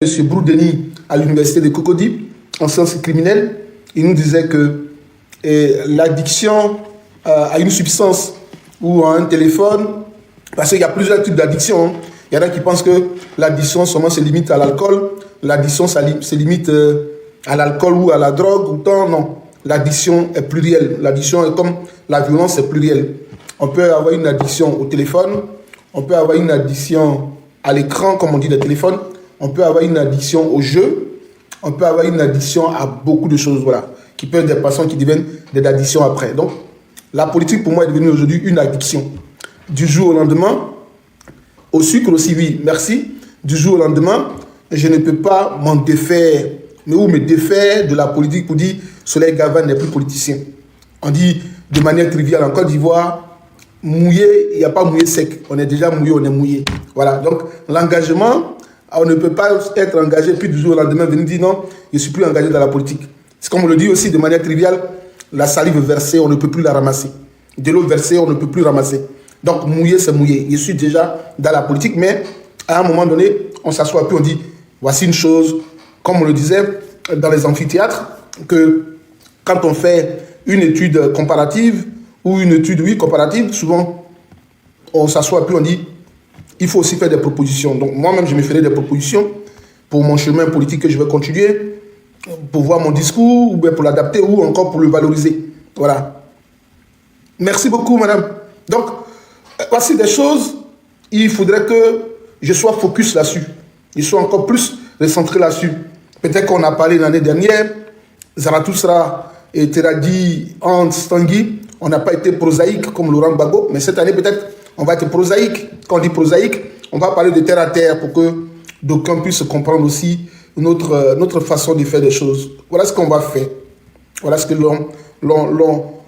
M. Broudeni à l'université de Cocody, en sciences criminelles. Il nous disait que l'addiction à une substance ou à un téléphone, parce qu'il y a plusieurs types d'addiction. Hein. Il y en a qui pensent que l'addiction seulement se limite à l'alcool, l'addiction se limite à l'alcool ou à la drogue, autant non. L'addiction est plurielle. L'addiction est comme la violence est plurielle. On peut avoir une addiction au téléphone, on peut avoir une addiction à l'écran, comme on dit, des téléphones, on peut avoir une addiction au jeu, on peut avoir une addiction à beaucoup de choses, voilà, qui peuvent être des passions qui deviennent des addictions après. Donc, la politique, pour moi, est devenue aujourd'hui une addiction. Du jour au lendemain, au sucre aussi, oui, merci. Du jour au lendemain, je ne peux pas m'en défaire, me défaire de la politique pour dire Soleil Gavin n'est plus politicien. On dit de manière triviale en Côte d'Ivoire, mouillé, il n'y a pas mouillé sec. On est déjà mouillé, on est mouillé. Voilà, donc l'engagement, on ne peut pas être engagé, puis du jour au lendemain venir dire non, je ne suis plus engagé dans la politique. C'est comme on le dit aussi de manière triviale, la salive versée, on ne peut plus la ramasser. De l'eau versée, on ne peut plus ramasser. Donc mouillé, c'est mouillé. Je suis déjà dans la politique, mais à un moment donné, on s'assoit puis on dit, voici une chose, comme on le disait dans les amphithéâtres, que quand on fait une étude comparative, ou une étude, oui, comparative, souvent, on s'assoit puis on dit, il faut aussi faire des propositions. Donc moi-même, je me ferai des propositions pour mon chemin politique que je vais continuer, pour voir mon discours, ou bien pour l'adapter, ou encore pour le valoriser. Voilà. Merci beaucoup, madame. Donc, voici des choses, il faudrait que je sois focus là-dessus. Je sois encore plus recentré là-dessus. Peut-être qu'on a parlé l'année dernière, Zarathustra et Teradi Hans Tanguy, on n'a pas été prosaïque comme Laurent Gbagbo, mais cette année peut-être on va être prosaïque. Quand on dit prosaïque, on va parler de terre à terre pour que d'aucuns puissent comprendre aussi notre façon de faire des choses. Voilà ce qu'on va faire. Voilà ce que l'on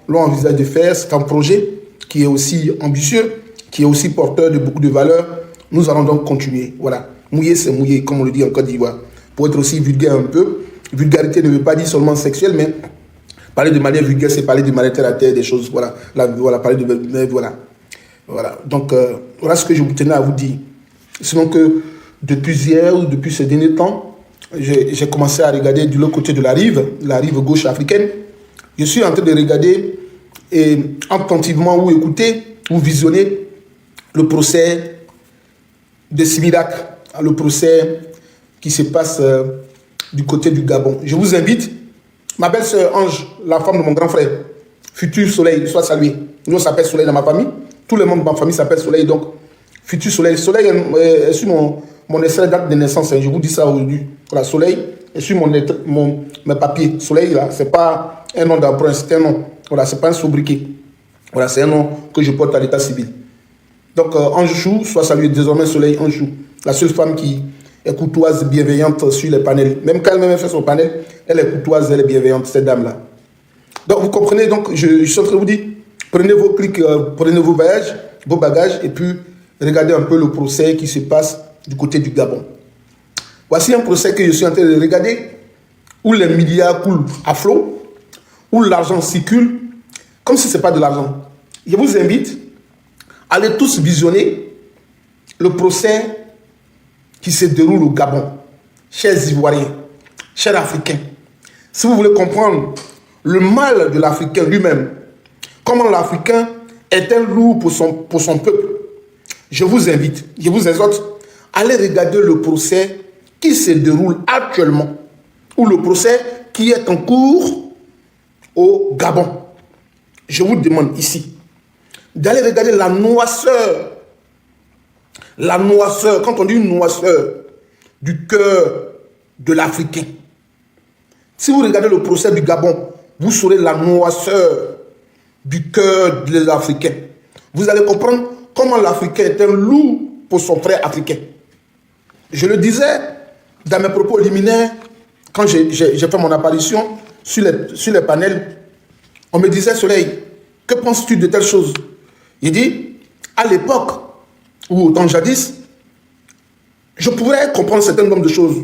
envisage de faire. C'est un projet qui est aussi ambitieux, qui est aussi porteur de beaucoup de valeurs. Nous allons donc continuer. Voilà. Mouiller, c'est mouiller, comme on le dit en Côte d'Ivoire. Pour être aussi vulgaire un peu. Vulgarité ne veut pas dire seulement sexuelle, mais parler de manière vulgaire, c'est parler de manière terre à terre, des choses. Voilà. Voilà, parler de. Voilà. Voilà. Donc, voilà ce que je vous tenais à vous dire. Sinon que depuis hier ou depuis ces derniers temps, j'ai commencé à regarder de l'autre côté de la rive gauche africaine. Je suis en train de regarder et attentivement ou écouter ou visionner le procès de Similac, le procès qui se passe du côté du Gabon. Je vous invite, ma belle-sœur Ange, la femme de mon grand frère, futur Soleil, soit salué. Nous, on s'appelle Soleil dans ma famille. Tous les membres de ma famille s'appellent Soleil, donc futur Soleil. Soleil est sur mon extrait date de naissance, je vous dis ça aujourd'hui. Voilà, Soleil est sur mes papiers. Soleil, là, c'est pas un nom d'emprunt, c'est un nom. Voilà, c'est pas un sobriquet. Voilà, c'est un nom que je porte à l'état civil. Donc, Ange Chou, soit salué désormais Soleil Ange Chou. La seule femme qui est courtoise, bienveillante sur les panels. Même quand elle-même fait son panel, elle est courtoise, elle est bienveillante, cette dame-là. Donc, vous comprenez, donc, je suis en train de vous dire, prenez vos clics, prenez vos bagages, et puis regardez un peu le procès qui se passe du côté du Gabon. Voici un procès que je suis en train de regarder, où les milliards coulent à flot, où l'argent circule, comme si ce n'est pas de l'argent. Je vous invite à aller tous visionner le procès qui se déroule au Gabon. Chers Ivoiriens, chers Africains, si vous voulez comprendre le mal de l'Africain lui-même, comment l'Africain est un loup pour son peuple, je vous invite, je vous exhorte, à aller regarder le procès qui se déroule actuellement, ou le procès qui est en cours au Gabon. Je vous demande ici d'aller regarder la noirceur, quand on dit une noirceur du cœur de l'Africain. Si vous regardez le procès du Gabon, vous saurez la noirceur du cœur des Africains. Vous allez comprendre comment l'Africain est un loup pour son frère africain. Je le disais dans mes propos liminaires, quand j'ai fait mon apparition sur les panels, on me disait, Soleil, que penses-tu de telle chose? Il dit, à l'époque, ou au temps jadis, je pourrais comprendre un certain nombre de choses.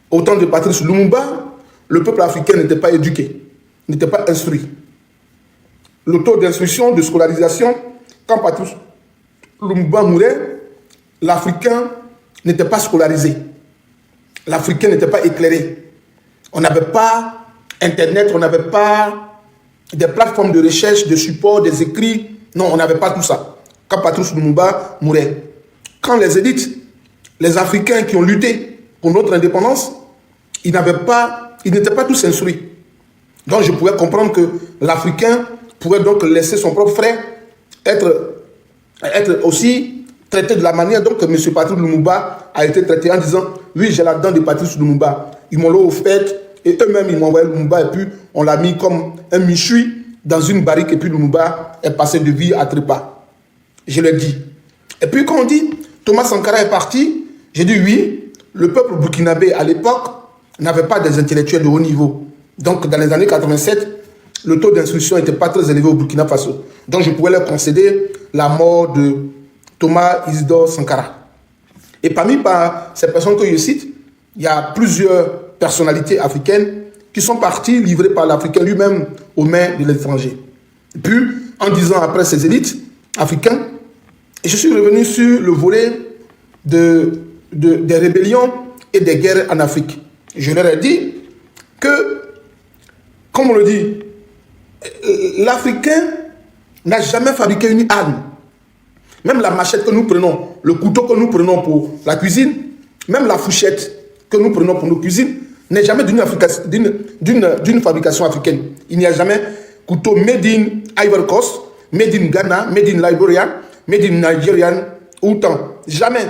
Au temps de Patrice Lumumba, le peuple africain n'était pas éduqué, n'était pas instruit. Le taux d'instruction, de scolarisation, quand Patrice Lumumba mourait, l'Africain n'était pas scolarisé. l'Africain n'était pas éclairé. On n'avait pas Internet, on n'avait pas des plateformes de recherche, de support, des écrits. Non, on n'avait pas tout ça. Quand Patrice Lumumba mourait. Quand les élites, les Africains qui ont lutté pour notre indépendance, ils n'étaient pas tous instruits. Donc je pouvais comprendre que l'Africain pourrait donc laisser son propre frère être aussi traité de la manière dont M. Patrice Lumumba a été traité, en disant « Oui, j'ai la dent de Patrice Lumumba. Ils m'ont offert et eux-mêmes, ils m'ont envoyé Lumumba et puis on l'a mis comme un michui dans une barrique et puis Lumumba est passé de vie à trépas. » Je l'ai dit. Et puis quand on dit « Thomas Sankara est parti », j'ai dit « Oui, le peuple burkinabé à l'époque n'avait pas des intellectuels de haut niveau. Donc dans les années 87, le taux d'instruction n'était pas très élevé au Burkina Faso. Donc je pouvais leur concéder la mort de Thomas Isidore Sankara. Et parmi ces personnes que je cite, il y a plusieurs personnalités africaines qui sont parties livrées par l'Africain lui-même aux mains de l'étranger. Et puis, en 10 ans après ces élites africaines, je suis revenu sur le volet des rébellions et des guerres en Afrique. Je leur ai dit que, comme on le dit, l'Africain n'a jamais fabriqué une arme. Même la machette que nous prenons, le couteau que nous prenons pour la cuisine, même la fourchette que nous prenons pour nos cuisines, n'est jamais d'une fabrication africaine. Il n'y a jamais couteau made in Ivory Coast, made in Ghana, made in Liberia, made in Nigerian, autant. Jamais.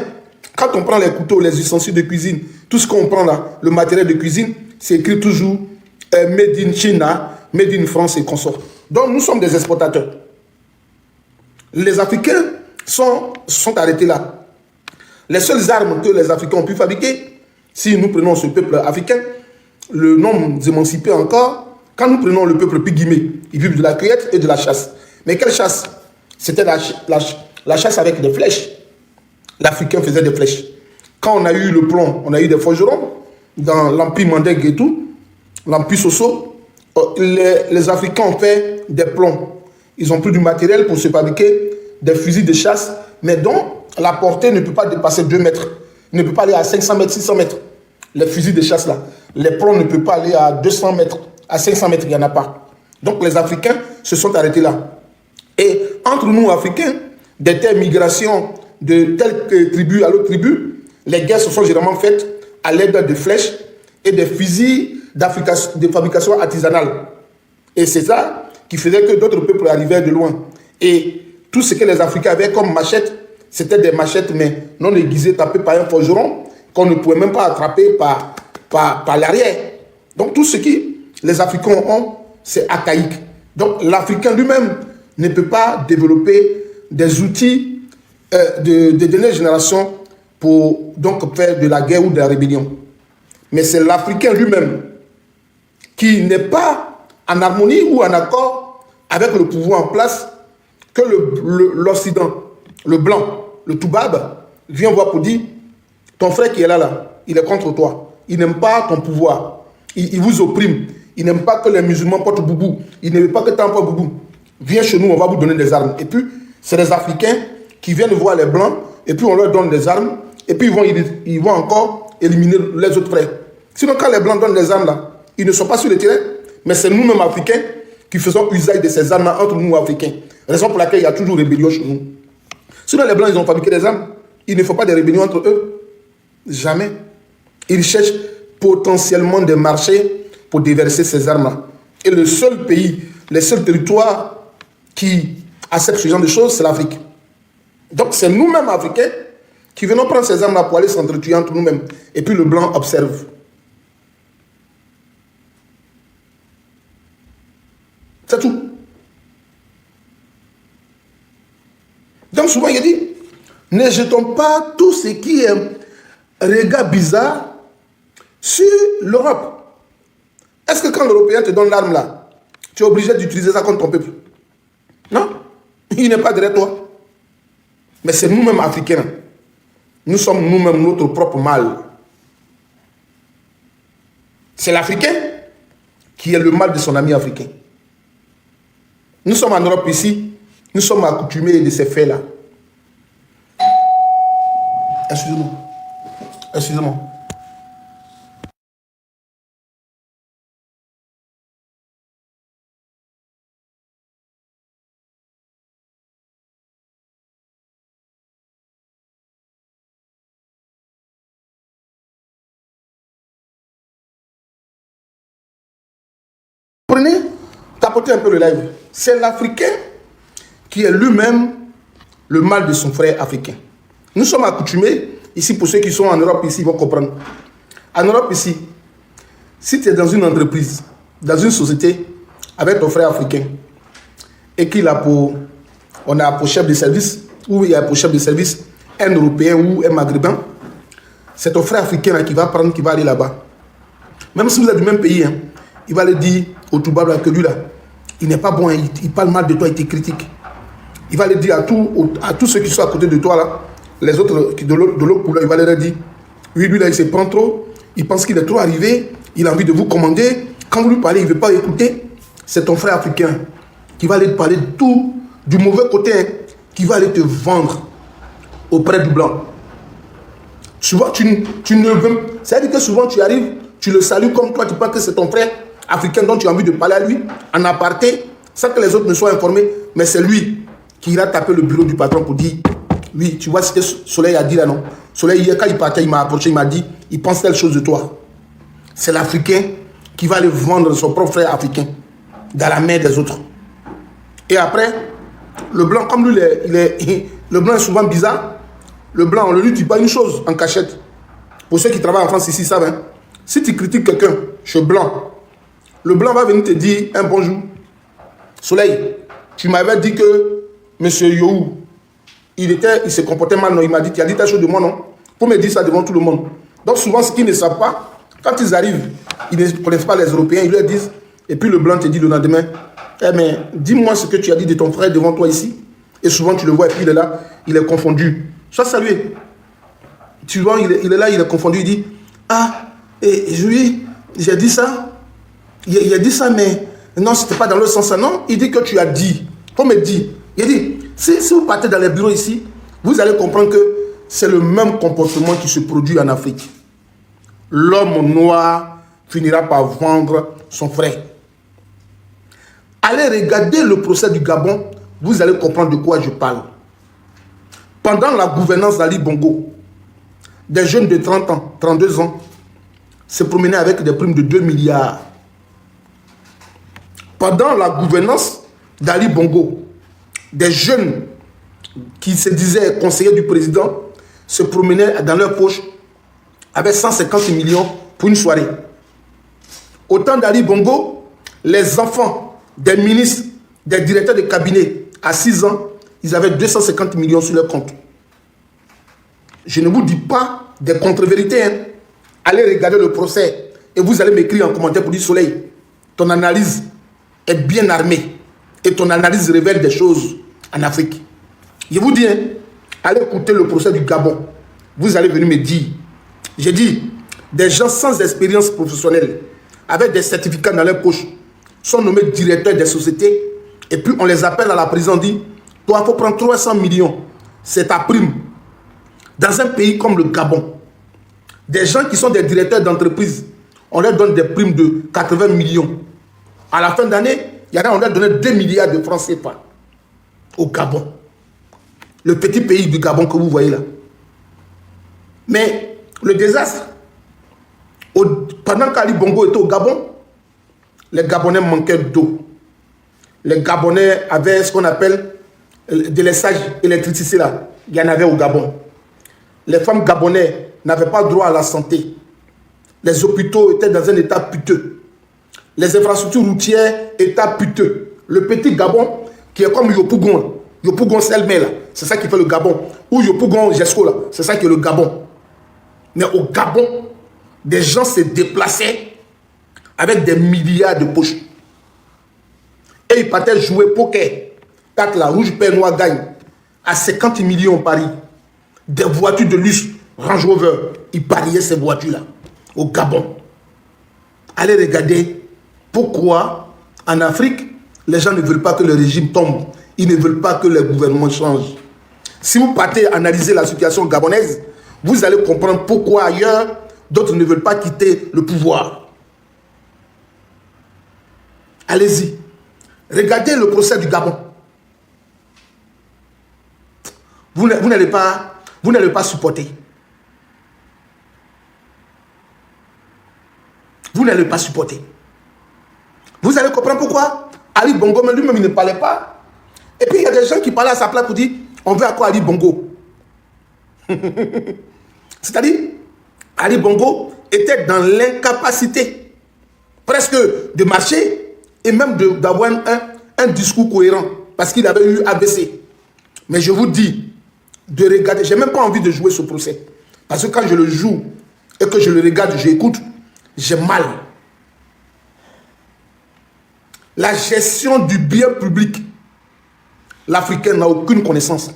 Quand on prend les couteaux, les ustensiles de cuisine, tout ce qu'on prend là, le matériel de cuisine, c'est écrit toujours made in China, made in France et consorts. Donc nous sommes des exportateurs. Les Africains sont arrêtés là. Les seules armes que les Africains ont pu fabriquer, si nous prenons ce peuple africain, le nom émancipé encore, quand nous prenons le peuple pygmée, ils vivent de la cueillette et de la chasse. Mais quelle chasse? C'était la chasse avec des flèches. L'Africain faisait des flèches. Quand on a eu le plomb, on a eu des forgerons, dans l'Empire Mandingue et tout, l'Empire Soso, les Africains ont fait des plombs. Ils ont pris du matériel pour se fabriquer des fusils de chasse, mais dont la portée ne peut pas dépasser 2 mètres. Ne peut pas aller à 500 mètres, 600 mètres. Les fusils de chasse là. Les plombs ne peuvent pas aller à 200 mètres, à 500 mètres, il n'y en a pas. Donc les Africains se sont arrêtés là. Et entre nous, Africains, des telles migrations de telle tribu à l'autre tribu, les guerres se sont généralement faites à l'aide de flèches et des fusils de fabrication artisanale. Et c'est ça qui faisait que d'autres peuples arrivaient de loin. Et tout ce que les Africains avaient comme machette, c'était des machettes, mais non aiguisées, tapées par un forgeron, qu'on ne pouvait même pas attraper par l'arrière. Donc tout ce que les Africains ont, c'est archaïque. Donc l'Africain lui-même ne peut pas développer des outils de dernière génération pour donc faire de la guerre ou de la rébellion. Mais c'est l'Africain lui-même qui n'est pas en harmonie ou en accord avec le pouvoir en place que l'Occident, le blanc, le toubab, vient voir pour dire « Ton frère qui est là, il est contre toi. Il n'aime pas ton pouvoir. Il vous opprime. Il n'aime pas que les musulmans portent boubou. Il n'aime pas que tu portes boubou. Viens chez nous, on va vous donner des armes. » Et puis, c'est les Africains qui viennent voir les blancs, et puis on leur donne des armes, et puis ils vont encore éliminer les autres frères. Sinon, quand les blancs donnent des armes là, ils ne sont pas sur le terrain, mais c'est nous-mêmes Africains qui faisons usage de ces armes entre nous Africains. Raison pour laquelle il y a toujours rébellion chez nous. Sinon, les blancs, ils ont fabriqué des armes. Il ne faut pas de rébellion entre eux. Jamais. Ils cherchent potentiellement des marchés pour déverser ces armes-là. Et le seul pays, les seuls territoires qui acceptent ce genre de choses, c'est l'Afrique. Donc, c'est nous-mêmes Africains qui venons prendre ces armes-là pour aller s'entretuer entre nous-mêmes. Et puis, le blanc observe. C'est tout. Donc souvent il dit, ne jetons pas tout ce qui est regard bizarre sur l'Europe. Est-ce que quand l'Européen te donne l'arme là, tu es obligé d'utiliser ça contre ton peuple? Non, il n'est pas derrière toi. Mais c'est nous-mêmes Africains. Nous sommes nous-mêmes notre propre mal. C'est l'Africain qui est le mal de son ami africain. Nous sommes en Europe ici, nous sommes accoutumés de ces faits-là. Excusez-moi. Excusez-moi. Prenez, tapotez un peu le live. C'est l'Africain qui est lui-même le mal de son frère africain. Nous sommes accoutumés, ici pour ceux qui sont en Europe, ici, ils vont comprendre. En Europe, ici, si tu es dans une entreprise, dans une société, avec ton frère africain, et qu'il a pour, on a pour chef de service, ou il y a pour chef de service un Européen ou un Maghrébin, c'est ton frère africain là, qui va prendre, qui va aller là-bas. Même si vous êtes du même pays, hein, il va le dire au Toubab que lui là, il n'est pas bon, hein, il parle mal de toi, il te critique. Il va le dire à tous ceux qui sont à côté de toi là, les autres de l'autre couleur, il va leur dire, oui, lui là, il se prend trop, il pense qu'il est trop arrivé, il a envie de vous commander. Quand vous lui parlez, il ne veut pas écouter. C'est ton frère africain qui va aller te parler de tout, du mauvais côté, hein, qui va aller te vendre auprès du blanc. Tu vois, tu ne veux. C'est-à-dire que souvent tu arrives, tu le salues comme toi, tu penses que c'est ton frère africain dont tu as envie de parler à lui, en aparté, sans que les autres ne soient informés, mais c'est lui qui ira taper le bureau du patron pour dire, oui, tu vois ce que Soleil a dit là, non? Soleil, hier, quand il partait, il m'a approché, il m'a dit, il pense telle chose de toi. C'est l'Africain qui va aller vendre son propre frère africain dans la main des autres. Et après, le blanc, comme lui, le blanc est souvent bizarre. Le blanc, on ne lui dit pas une chose en cachette. Pour ceux qui travaillent en France ici, savent. Hein? Si tu critiques quelqu'un chez blanc, le blanc va venir te dire un bonjour. Soleil, tu m'avais dit que M. Yohou, il se comportait mal, non? Il m'a dit, tu as dit ta chose de moi, non? Pour me dire ça devant tout le monde. Donc souvent, ce qu'ils ne savent pas, quand ils arrivent, ils ne connaissent pas les Européens, ils leur disent, et puis le blanc te dit le lendemain, eh mais dis-moi ce que tu as dit de ton frère devant toi ici. Et souvent tu le vois, et puis il est là, il est confondu. Sois salué. Tu vois, il est là, il est confondu, il dit, ah, et j'ai dit ça. Il a dit ça, mais non, c'était pas dans le sens. Non, il dit que tu as dit. Faut me dire. Il dit, si vous partez dans les bureaux ici, vous allez comprendre que c'est le même comportement qui se produit en Afrique. L'homme noir finira par vendre son frère. Allez regarder le procès du Gabon, vous allez comprendre de quoi je parle. Pendant la gouvernance d'Ali Bongo, des jeunes de 30 ans, 32 ans, se promenaient avec des primes de 2 milliards. Pendant la gouvernance d'Ali Bongo, des jeunes qui se disaient conseillers du président se promenaient dans leur poche avec 150 millions pour une soirée. Au temps d'Ali Bongo, les enfants des ministres, des directeurs de cabinet, à 6 ans, ils avaient 250 millions sur leur compte. Je ne vous dis pas des contre-vérités. Hein. Allez regarder le procès et vous allez m'écrire en commentaire pour dire, Soleil, ton analyse est bien armée et ton analyse révèle des choses en Afrique. Je vous dis, hein, allez écouter le procès du Gabon. Vous allez venir me dire, j'ai dit, des gens sans expérience professionnelle, avec des certificats dans leur poche, sont nommés directeurs des sociétés, et puis on les appelle à la prison, on dit, toi, il faut prendre 300 millions, c'est ta prime. Dans un pays comme le Gabon, des gens qui sont des directeurs d'entreprise, on leur donne des primes de 80 millions. À la fin d'année, il y en a, on leur donne 2 milliards de francs CFA au Gabon. Le petit pays du Gabon que vous voyez là. Mais le désastre, pendant qu'Ali Bongo était au Gabon, les Gabonais manquaient d'eau. Les Gabonais avaient ce qu'on appelle des laissages électricité là. Il y en avait au Gabon. Les femmes gabonaises n'avaient pas droit à la santé. Les hôpitaux étaient dans un état piteux. Les infrastructures routières étaient piteux. Le petit Gabon, qui est comme Yopougon, Yopougon Selmé là, c'est ça qui fait le Gabon. Ou Yopougon Jesco là, c'est ça qui est le Gabon. Mais au Gabon, des gens se déplaçaient avec des milliards de poches. Et ils partaient jouer poker. Quand la rouge paix noire gagne à 50 millions au Paris, des voitures de luxe, Range Rover, ils pariaient ces voitures-là au Gabon. Allez regarder pourquoi en Afrique, les gens ne veulent pas que le régime tombe. Ils ne veulent pas que le gouvernement change. Si vous partez analyser la situation gabonaise, vous allez comprendre pourquoi ailleurs, d'autres ne veulent pas quitter le pouvoir. Allez-y. Regardez le procès du Gabon. Vous n'allez pas supporter. Vous n'allez pas supporter. Vous allez comprendre. comprends pourquoi Ali Bongo, mais lui-même, il ne parlait pas. Et puis, il y a des gens qui parlaient à sa place pour dire, on veut à quoi Ali Bongo. C'est-à-dire, Ali Bongo était dans l'incapacité presque de marcher et même d'avoir un discours cohérent parce qu'il avait eu ABC. Mais je vous dis, de regarder, j'ai même pas envie de jouer ce procès. Parce que quand je le joue et que je le regarde, j'écoute, j'ai mal. La gestion du bien public, l'Africain n'a aucune connaissance.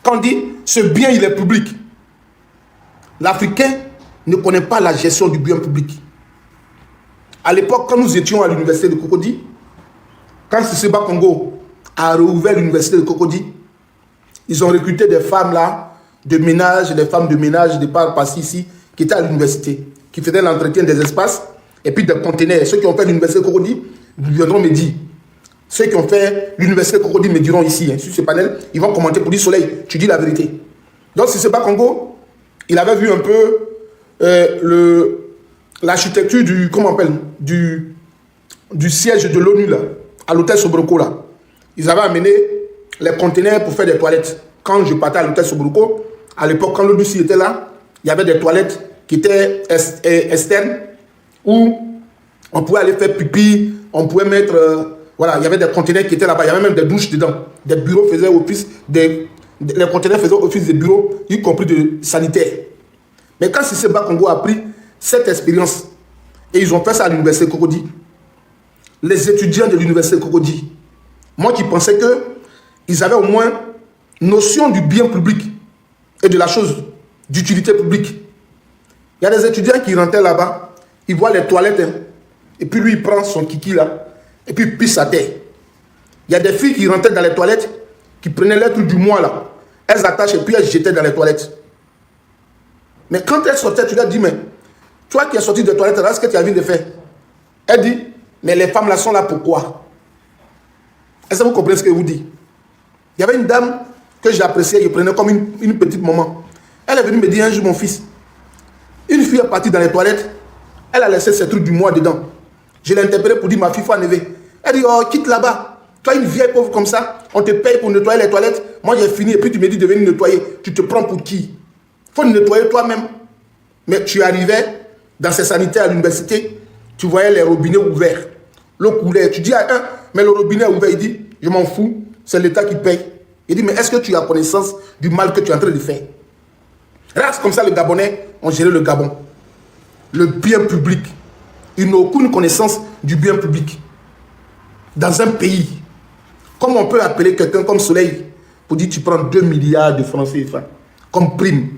Quand on dit ce bien il est public, l'Africain ne connaît pas la gestion du bien public. À l'époque, quand nous étions à l'université de Cocody, quand Siseba Congo a rouvert l'université de Cocody, ils ont recruté des femmes là, de ménage, des femmes de ménage de par ici, qui étaient à l'université, qui faisaient l'entretien des espaces et puis des conteneurs. Ceux qui ont fait l'université de Cocody viendront me dire. Ceux qui ont fait l'université de Cocody me diront ici, sur ce panel, ils vont commenter pour dire Soleil, tu dis la vérité. Donc Siseba Congo, il avait vu un peu l'architecture du, comment on appelle, du siège de l'ONU là, à l'hôtel Sobroko là. Ils avaient amené les conteneurs pour faire des toilettes. Quand je partais à l'hôtel Sobroko, à l'époque, quand l'ONU était là, il y avait des toilettes qui étaient externes où on pouvait aller faire pipi, on pouvait mettre, voilà, il y avait des conteneurs qui étaient là-bas, il y avait même des douches dedans. Des bureaux faisaient office, les conteneurs faisaient office des bureaux, y compris de sanitaires. Mais quand Siseba Congo a pris cette expérience et ils ont fait ça à l'université de Cocody, les étudiants de l'université de Cocody, moi qui pensais qu'ils avaient au moins notion du bien public et de la chose d'utilité publique. Il y a des étudiants qui rentraient là-bas, ils voient les toilettes, hein, et puis lui il prend son kiki là, et puis il pisse à terre. Il y a des filles qui rentraient dans les toilettes, qui prenaient les trucs du mois là, elles attachent et puis elles jetaient dans les toilettes. Mais quand elles sortaient, tu leur dis, mais toi qui es sorti des toilettes, qu'est-ce que tu as envie de faire? Elle dit, mais les femmes là sont là pourquoi? Est-ce que vous comprenez ce que je vous dis? Il y avait une dame que j'appréciais, je prenais comme une petite maman. Elle est venue me dire un jour, mon fils, une fille est partie dans les toilettes, elle a laissé ses trucs du mois dedans. Je l'ai interpellé pour dire, ma fille, faut enlever. Elle dit, oh, quitte là-bas. Toi, une vieille pauvre comme ça, on te paye pour nettoyer les toilettes. Moi, j'ai fini et puis tu me dis de venir nettoyer. Tu te prends pour qui? Il faut nettoyer toi-même. Mais tu arrivais dans ces sanitaires à l'université, tu voyais les robinets ouverts. L'eau coulait. Tu dis à un, mais le robinet est ouvert. Il dit, je m'en fous, c'est l'État qui paye. Il dit, mais est-ce que tu as connaissance du mal que tu es en train de faire? Race comme ça, les Gabonais ont géré le Gabon. Le bien public. Ils n'ont aucune connaissance du bien public. Dans un pays, comment on peut appeler quelqu'un comme Soleil pour dire tu prends 2 milliards de francs CFA comme prime?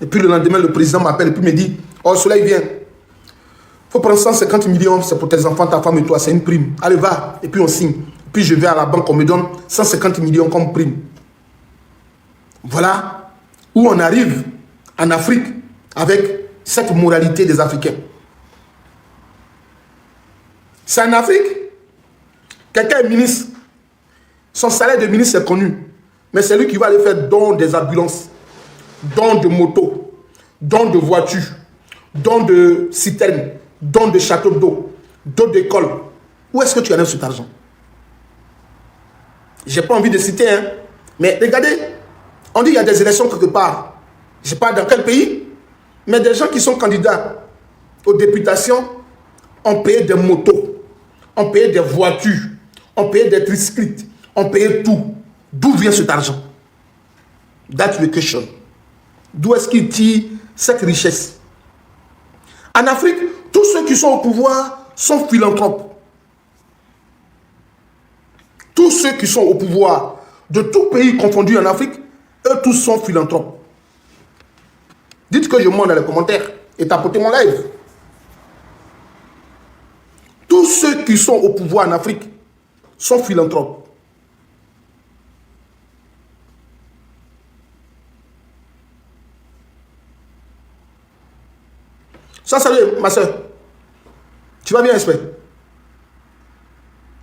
Et puis le lendemain, le président m'appelle et puis me dit, oh Soleil, viens. Il faut prendre 150 millions, c'est pour tes enfants, ta femme et toi, c'est une prime. Allez, va. Et puis on signe. Puis je vais à la banque, on me donne 150 millions comme prime. Voilà où on arrive en Afrique avec cette moralité des Africains. C'est en Afrique, quelqu'un est ministre, son salaire de ministre est connu, mais c'est lui qui va aller faire don des ambulances, don de motos, don de voitures, don de citernes, don de châteaux d'eau, don d'école. Où est-ce que tu enlèves cet argent? J'ai pas envie de citer, hein, mais regardez, on dit qu'il y a des élections quelque part. Je ne sais pas dans quel pays, mais des gens qui sont candidats aux députations ont payé des motos, ont payé des voitures, ont payé des tricyclettes, ont payé tout. D'où vient cet argent? That's the question. D'où est-ce qu'ils tirent cette richesse? En Afrique, tous ceux qui sont au pouvoir sont philanthropes. Tous ceux qui sont au pouvoir de tout pays confondu en Afrique, eux tous sont philanthropes. Dites que je monte dans les commentaires et tapotez mon live. Tous ceux qui sont au pouvoir en Afrique sont philanthropes. Ça, salut, ma soeur. Tu vas bien, espère?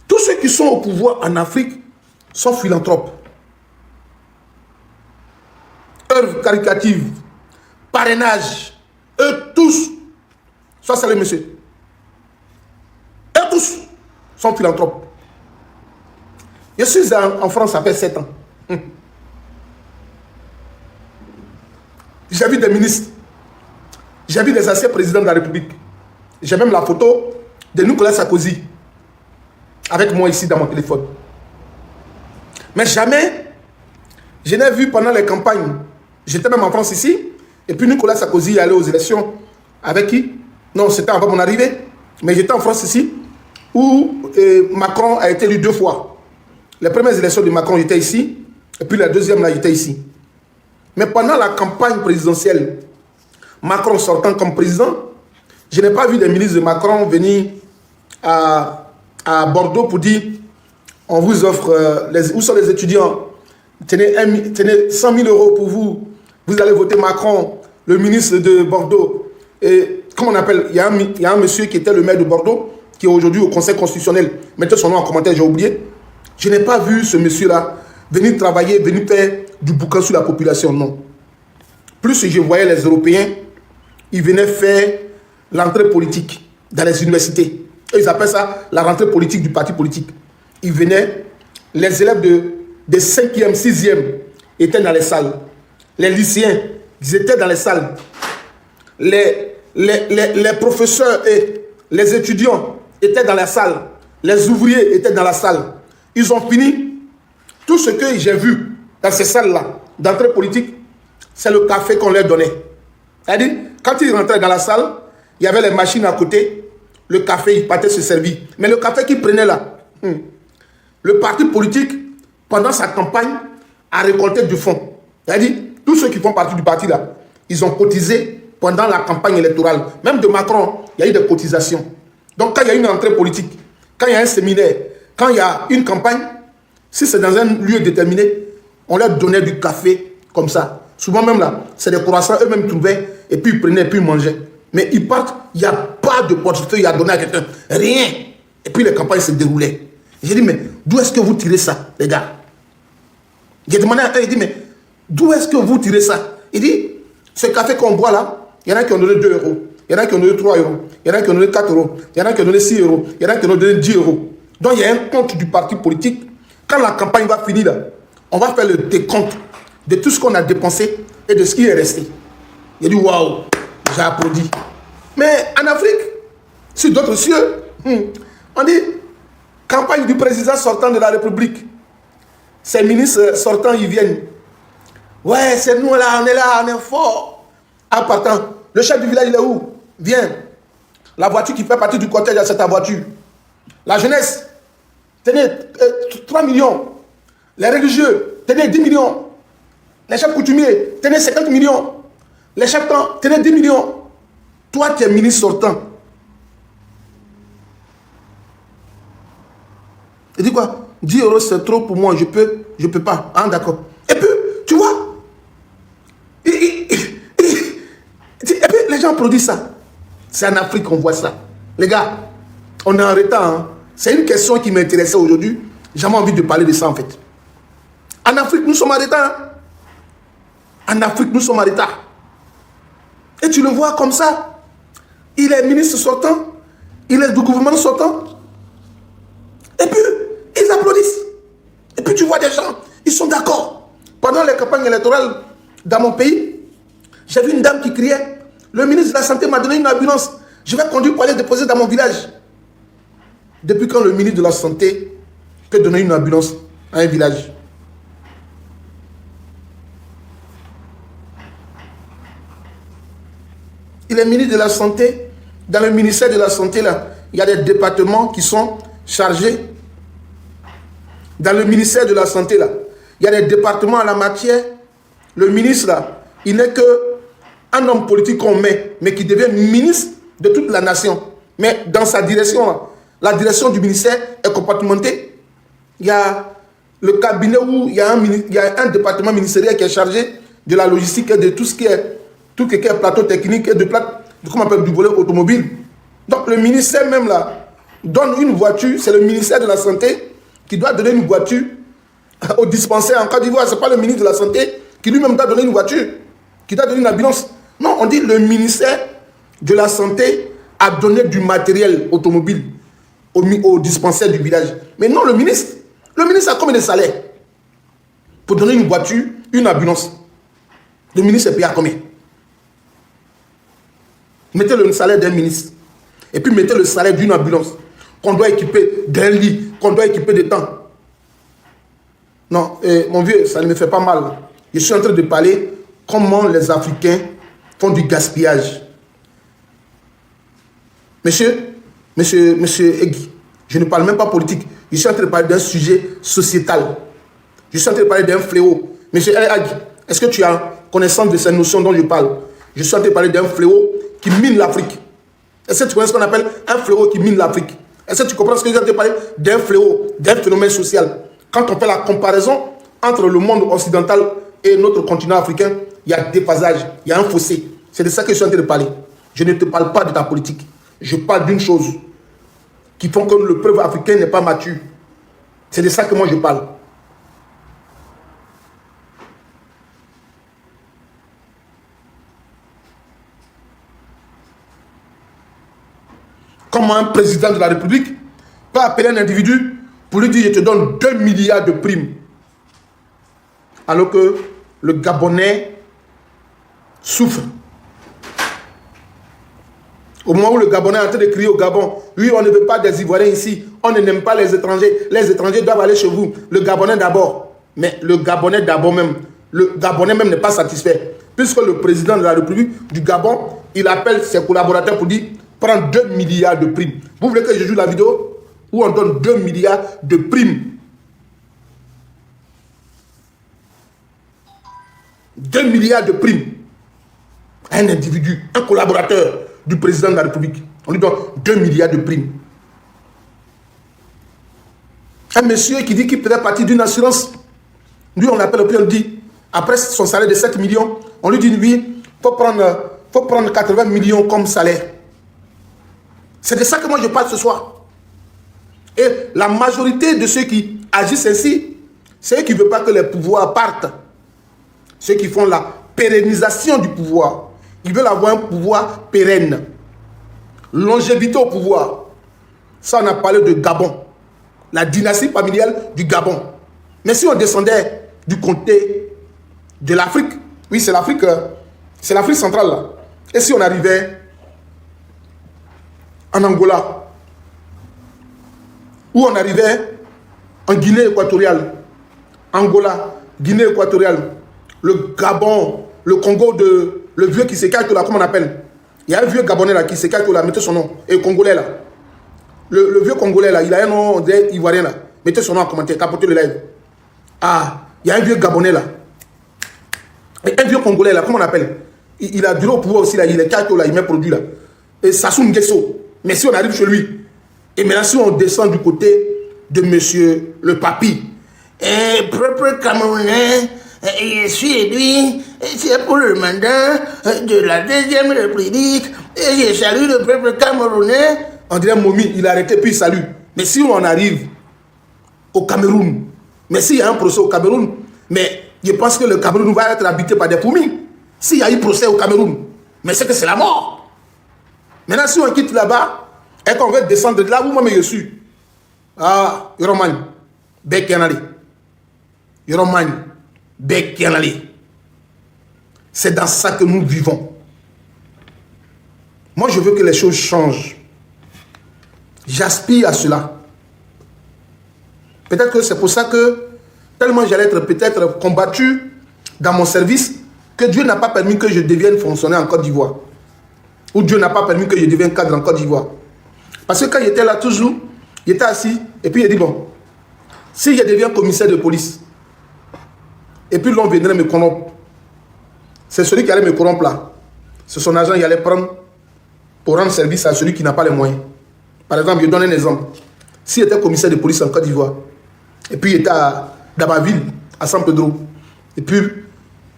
Tous ceux qui sont au pouvoir en Afrique sont philanthropes. Œuvres caritatives, parrainage, eux tous. Ça, salut, monsieur. sont philanthropes. Je suis en France, ça fait 7 ans. J'ai vu des ministres. J'ai vu des anciens présidents de la République. J'ai même la photo de Nicolas Sarkozy avec moi ici dans mon téléphone. Mais jamais, je n'ai vu pendant les campagnes, j'étais même en France ici, et puis Nicolas Sarkozy est allé aux élections. Avec qui? Non, c'était avant mon arrivée. Mais j'étais en France ici, où Macron a été élu 2 fois. Les premières élections de Macron, j'étais ici, et puis la deuxième, là, j'étais ici. Mais pendant la campagne présidentielle, Macron sortant comme président, je n'ai pas vu des ministres de Macron venir à Bordeaux pour dire on vous offre, où sont les étudiants? Tenez 100 000 euros pour vous, vous allez voter Macron, le ministre de Bordeaux. Et comment on appelle, il y a un monsieur qui était le maire de Bordeaux, qui est aujourd'hui au Conseil constitutionnel. Mettez son nom en commentaire, j'ai oublié. Je n'ai pas vu ce monsieur-là venir travailler, venir faire du boucan sur la population, non. Plus je voyais les Européens, ils venaient faire l'entrée politique dans les universités. Et ils appellent ça la rentrée politique du parti politique. Ils venaient, les élèves de 5e, 6e étaient dans les salles. Les lycéens, ils étaient dans les salles. Les professeurs et les étudiants étaient dans la salle. Les ouvriers étaient dans la salle. Ils ont fini. Tout ce que j'ai vu dans ces salles-là, d'entrée politique, c'est le café qu'on leur donnait. C'est-à-dire, quand ils rentraient dans la salle, il y avait les machines à côté, le café, ils partaient se servir. Mais le café qu'ils prenaient là, le parti politique, pendant sa campagne, a récolté du fonds. C'est-à-dire, tous ceux qui font partie du parti là, ils ont cotisé pendant la campagne électorale. Même de Macron, il y a eu des cotisations. Donc, quand il y a une entrée politique, quand il y a un séminaire, quand il y a une campagne, si c'est dans un lieu déterminé, on leur donnait du café comme ça. Souvent même là, c'est des croissants, eux-mêmes trouvaient, et puis ils prenaient, et puis ils mangeaient. Mais ils partent, il n'y a pas de portefeuille à donner à quelqu'un. Rien. Et puis les campagnes se déroulaient. J'ai dit, mais d'où est-ce que vous tirez ça, les gars? J'ai demandé à un, il dit, mais d'où est-ce que vous tirez ça? Il dit, ce café qu'on boit là, il y en a qui ont donné 2 euros. Il y en a qui ont donné 3 euros. Il y en a qui ont donné 4 euros. Il y en a qui ont donné 6 euros. Il y en a qui ont donné 10 euros. Donc il y a un compte du parti politique. Quand la campagne va finir, là, on va faire le décompte de tout ce qu'on a dépensé et de ce qui est resté. Il a dit, waouh, j'ai applaudi. Mais en Afrique, sur d'autres cieux, on dit, campagne du président sortant de la République. Ces ministres sortants, ils viennent. Ouais, c'est nous là, on est fort. En partant, le chef du village, il est où? Viens. La voiture qui fait partie du cortège, c'est ta voiture. La jeunesse, tenez 3 millions. Les religieux, tenez 10 millions. Les chefs coutumiers, tenez 50 millions. Les chefs temps, tenez 10 millions. Toi, tu es ministre sortant. Il dit quoi? 10 euros, c'est trop pour moi, je peux pas. Ah, d'accord. Et puis, tu vois, et puis, les gens produisent ça. C'est en Afrique qu'on voit ça. Les gars, on est en retard. Hein? C'est une question qui m'intéressait aujourd'hui. J'ai envie de parler de ça, en fait. En Afrique, nous sommes en retard. Hein? En Afrique, nous sommes en retard. Et tu le vois comme ça. Il est ministre sortant. Il est du gouvernement sortant. Et puis, ils applaudissent. Et puis, tu vois des gens, ils sont d'accord. Pendant les campagnes électorales dans mon pays, j'ai vu une dame qui criait, le ministre de la Santé m'a donné une ambulance. Je vais conduire pour aller déposer dans mon village. Depuis quand le ministre de la Santé peut donner une ambulance à un village? Il est ministre de la Santé. Dans le ministère de la Santé, là, il y a des départements qui sont chargés. Dans le ministère de la Santé, là, il y a des départements en la matière. Le ministre, là, il n'est qu'un homme politique qu'on met, mais qui devient ministre de toute la nation. Mais dans sa direction, là, la direction du ministère est compartimentée. Il y a le cabinet où il y a un département ministériel qui est chargé de la logistique et de tout ce qui est plateau technique et de comment on appelle, du volet automobile. Donc le ministère même là donne une voiture, c'est le ministère de la Santé qui doit donner une voiture au dispensaire en Côte d'Ivoire. Ce n'est pas le ministre de la Santé qui lui-même doit donner une voiture, qui doit donner une ambulance. Non, on dit le ministère de la Santé a donné du matériel automobile au dispensaire du village. Mais non, le ministre a combien de salaire? Pour donner une voiture, une ambulance. Le ministre est payé à combien? Mettez le salaire d'un ministre. Et puis mettez le salaire d'une ambulance. Qu'on doit équiper d'un lit, qu'on doit équiper de temps. Non, mon vieux, ça ne me fait pas mal. Je suis en train de parler comment les Africains font du gaspillage. Monsieur Egui, je ne parle même pas politique. Je suis en train de parler d'un sujet sociétal. Je suis en train de parler d'un fléau. Monsieur Egui, est-ce que tu as connaissance de ces notions dont je parle? Je suis en train de parler d'un fléau qui mine l'Afrique. Est-ce que tu connais ce qu'on appelle un fléau qui mine l'Afrique? Est-ce que tu comprends ce que je suis en train de parler? D'un fléau, d'un phénomène social. Quand on fait la comparaison entre le monde occidental et notre continent africain, il y a déphasage, il y a un fossé. C'est de ça que je suis en train de parler. Je ne te parle pas de ta politique. Je parle d'une chose qui font que le peuple africain n'est pas mature. C'est de ça que moi je parle. Comment un président de la République peut appeler un individu pour lui dire je te donne 2 milliards de primes, alors que le Gabonais souffre. Au moment où le Gabonais est en train de crier au Gabon, oui, on ne veut pas des Ivoiriens ici, on n'aime pas les étrangers doivent aller chez vous. Le Gabonais d'abord. Mais le Gabonais d'abord même, le Gabonais même n'est pas satisfait. Puisque le président de la République du Gabon, il appelle ses collaborateurs pour dire, prends 2 milliards de primes. Vous voulez que je joue la vidéo où on donne 2 milliards de primes? 2 milliards de primes à un individu, un collaborateur du président de la République. On lui donne 2 milliards de primes. Un monsieur qui dit qu'il faisait partie d'une assurance, lui on l'appelle, puis on dit, après son salaire de 7 millions, on lui dit, oui, il faut prendre 80 millions comme salaire. C'est de ça que moi je parle ce soir. Et la majorité de ceux qui agissent ainsi, c'est eux qui ne veulent pas que les pouvoirs partent. Ceux qui font la pérennisation du pouvoir. Ils veulent avoir un pouvoir pérenne. Longévité au pouvoir. Ça, on a parlé de Gabon. La dynastie familiale du Gabon. Mais si on descendait du comté de l'Afrique, oui, c'est l'Afrique centrale là. Et si on arrivait en Angola, ou on arrivait en Guinée équatoriale, Angola, Guinée équatoriale, le Gabon, le Congo le vieux qui s'écarte là, comment on appelle? Il y a un vieux Gabonais là qui s'écarte là, mettez son nom, et Congolais là. Le vieux Congolais là, il a un nom ivoirien là, mettez son nom en commentaire, capotez le live. Ah, il y a un vieux Gabonais là. Et un vieux Congolais là, comment on appelle? Il a duré au pouvoir aussi là, il est carto là, il met produit là. Et Sassou Nguesso. Mais si on arrive chez lui, et maintenant si on descend du côté de monsieur le papy, peuple camerounais, je suis élu, c'est pour le mandat de la deuxième république, et je salue le peuple camerounais. On dirait Momi, il a arrêté puis il salue. Mais si on arrive au Cameroun, mais s'il y a un procès au Cameroun, mais je pense que le Cameroun va être habité par des fourmis. S'il y a eu procès au Cameroun, mais c'est que c'est la mort. Maintenant, si on quitte là-bas, et qu'on veut descendre de là où moi je suis, ah, Yoroman, Bek Yanali. Yoroman, Bek Yanali. C'est dans ça que nous vivons. Moi, je veux que les choses changent. J'aspire à cela. Peut-être que c'est pour ça que, tellement j'allais être peut-être combattu dans mon service, que Dieu n'a pas permis que je devienne fonctionnaire en Côte d'Ivoire. Ou Dieu n'a pas permis que je devienne cadre en Côte d'Ivoire. Parce que quand il était là toujours, il était assis, et puis il a dit, bon, si je deviens commissaire de police, et puis l'on viendrait me corrompre, c'est celui qui allait me corrompre là. C'est son agent, il allait prendre pour rendre service à celui qui n'a pas les moyens. Par exemple, je donne un exemple. S'il était commissaire de police en Côte d'Ivoire, et puis il était dans ma ville, à San Pedro, et puis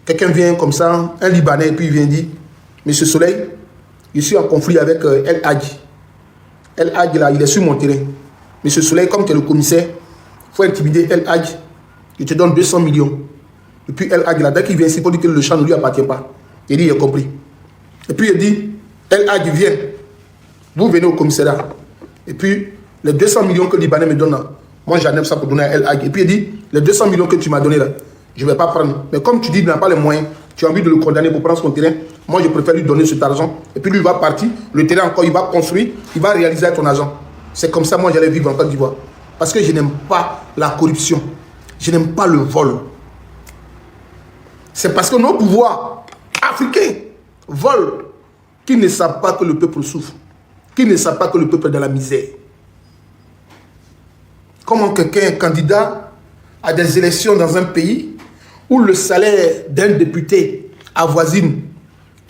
quelqu'un vient comme ça, un Libanais, et puis il vient dire, Monsieur Soleil, je suis en conflit avec El Hadji. El Hadji là, il est sur mon terrain. Monsieur Soleil, comme tu es le commissaire, il faut intimider El Hadji. Je te donne 200 millions. Et puis El Hadji là, dès qu'il vient ici pour dire que le champ ne lui appartient pas, il dit, il a compris. Et puis il dit, El Hadji vient. Vous venez au commissariat. Et puis les 200 millions que le Libanais me donne, là, moi j'enlève ça pour donner à El Hag. Et puis il dit, les 200 millions que tu m'as donné là, je ne vais pas prendre. Mais comme tu dis, il n'a pas les moyens, tu as envie de le condamner pour prendre son terrain, moi je préfère lui donner cet argent. Et puis lui il va partir, le terrain encore, il va construire, il va réaliser à ton argent. C'est comme ça, moi j'allais vivre en Côte d'Ivoire. Parce que je n'aime pas la corruption. Je n'aime pas le vol. C'est parce que nos pouvoirs africains volent qu'ils ne savent pas que le peuple souffre. Qu'ils ne savent pas que le peuple est dans la misère. Comment quelqu'un est candidat à des élections dans un pays où le salaire d'un député avoisine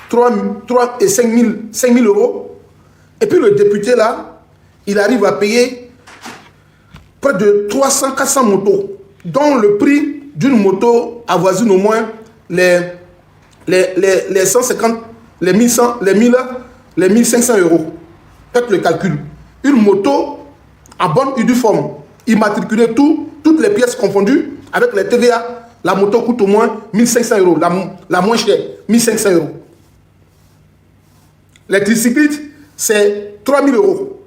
3 et 5 000 euros, et puis le député là, il arrive à payer près de 300-400 motos, dont le prix d'une moto avoisine au moins les 150, les 1100, les 1500 euros. Faites le calcul. Une moto en bonne et due forme, immatriculée, toutes les pièces confondues, avec les TVA, la moto coûte au moins 1500 euros, la moins chère, 1500 euros. Les tricyclettes, c'est 3000 euros.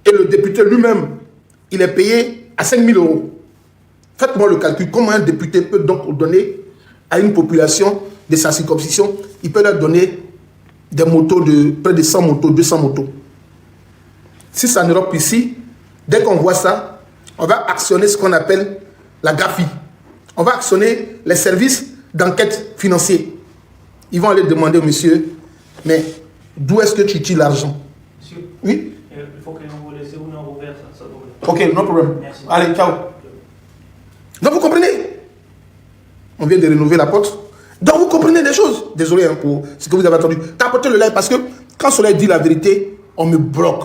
Et le député lui-même, il est payé à 5000 euros. Faites-moi le calcul. Comment un député peut donc donner à une population de sa circonscription, il peut leur donner des motos de près de 100 motos, 200 motos. Si c'est en Europe ici, dès qu'on voit ça, on va actionner ce qu'on appelle la GAFI. On va actionner les services d'enquête financiers. Ils vont aller demander au monsieur, mais d'où est-ce que tu tires l'argent? Monsieur, oui? Il faut que vous laissez une heure ouverte. Ok, no problème. Merci. Allez, ciao. Donc vous comprenez? On vient de rénover la porte. Donc vous comprenez des choses. Désolé hein, pour ce que vous avez entendu. Tapotez le live parce que quand Soleil dit la vérité, on me bloque.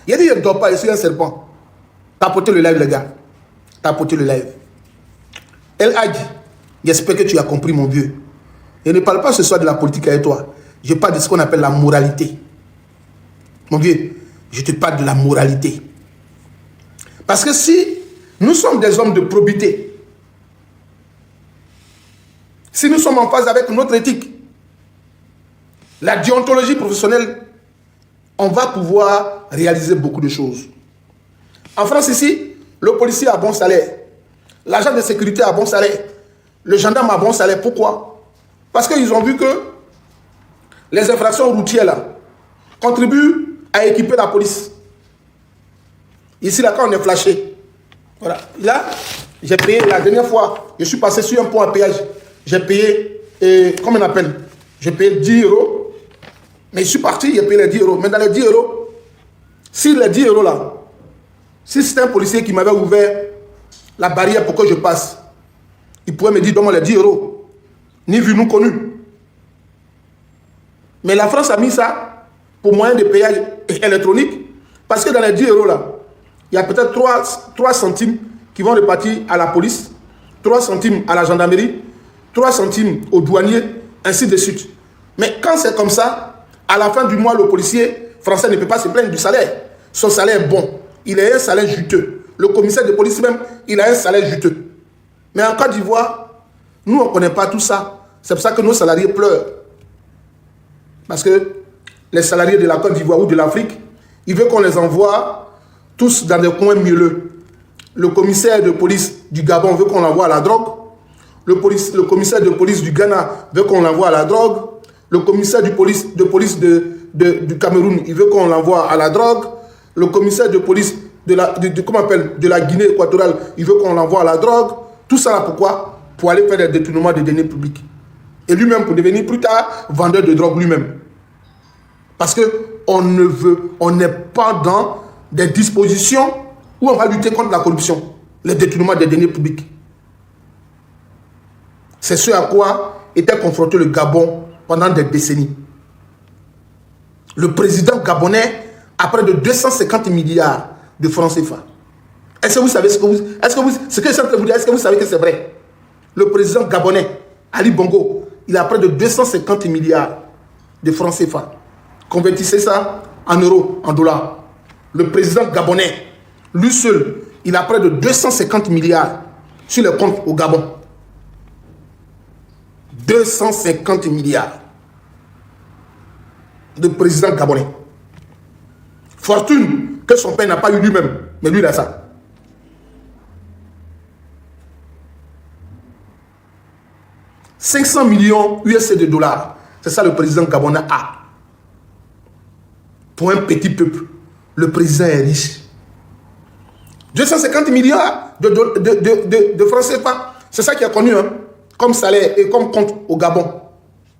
Il a dit, je ne dors pas, je suis un serpent. Tapotez le live, les gars. Tapotez le live. El Hag, j'espère que tu as compris, mon vieux. Je ne parle pas ce soir de la politique avec toi. Je parle de ce qu'on appelle la moralité. Mon vieux, je te parle de la moralité. Parce que si nous sommes des hommes de probité, si nous sommes en phase avec notre éthique, la déontologie professionnelle, on va pouvoir réaliser beaucoup de choses. En France ici, le policier a bon salaire, l'agent de sécurité a bon salaire, le gendarme a bon salaire. Pourquoi? Parce qu'ils ont vu que les infractions routières là contribuent à équiper la police. Ici là, quand on est flashé, voilà. Là, j'ai payé la dernière fois, je suis passé sur un pont à péage. J'ai payé, comment on appelle? J'ai payé 10 euros. Mais je suis parti, j'ai payé les 10 euros. Mais dans les 10 euros, si les 10 euros là, si c'était un policier qui m'avait ouvert la barrière pour que je passe, il pourrait me dire, donne-moi les 10 euros. Ni vu, nous connu. Mais la France a mis ça pour moyen de payage électronique. Parce que dans les 10 euros là, il y a peut-être 3 centimes qui vont repartir à la police, 3 centimes à la gendarmerie, 3 centimes aux douaniers, ainsi de suite. Mais quand c'est comme ça, à la fin du mois, le policier français ne peut pas se plaindre du salaire. Son salaire est bon. Il a un salaire juteux. Le commissaire de police même, il a un salaire juteux. Mais en Côte d'Ivoire, nous, on ne connaît pas tout ça. C'est pour ça que nos salariés pleurent. Parce que les salariés de la Côte d'Ivoire ou de l'Afrique, ils veulent qu'on les envoie tous dans des coins mielleux. Le commissaire de police du Gabon veut qu'on l'envoie à la drogue. Le commissaire de police du Ghana veut qu'on l'envoie à la drogue. Le commissaire de police du Cameroun, il veut qu'on l'envoie à la drogue. Le commissaire de police de la Guinée équatoriale, il veut qu'on l'envoie à la drogue. Tout ça là, pourquoi? Pour aller faire des détournements de deniers publics. Et lui-même, pour devenir plus tard vendeur de drogue lui-même. Parce qu'on n'est pas dans des dispositions où on va lutter contre la corruption, les détournements des deniers publics. C'est ce à quoi était confronté le Gabon pendant des décennies. Le président gabonais a près de 250 milliards de francs CFA. Est-ce que vous savez ce que je suis en train de vous dire, est-ce que vous savez que c'est vrai? Le président gabonais, Ali Bongo, il a près de 250 milliards de francs CFA. Convertissez ça en euros, en dollars. Le président gabonais, lui seul, il a près de 250 milliards sur les comptes au Gabon. 250 milliards de président gabonais. Fortune que son père n'a pas eu lui-même. Mais lui, il a ça. « 500 millions USD de dollars. C'est ça le président gabonais a. Pour un petit peuple, le président est riche. 250 milliards de francs CFA. C'est ça qui a connu hein, comme salaire et comme compte au Gabon.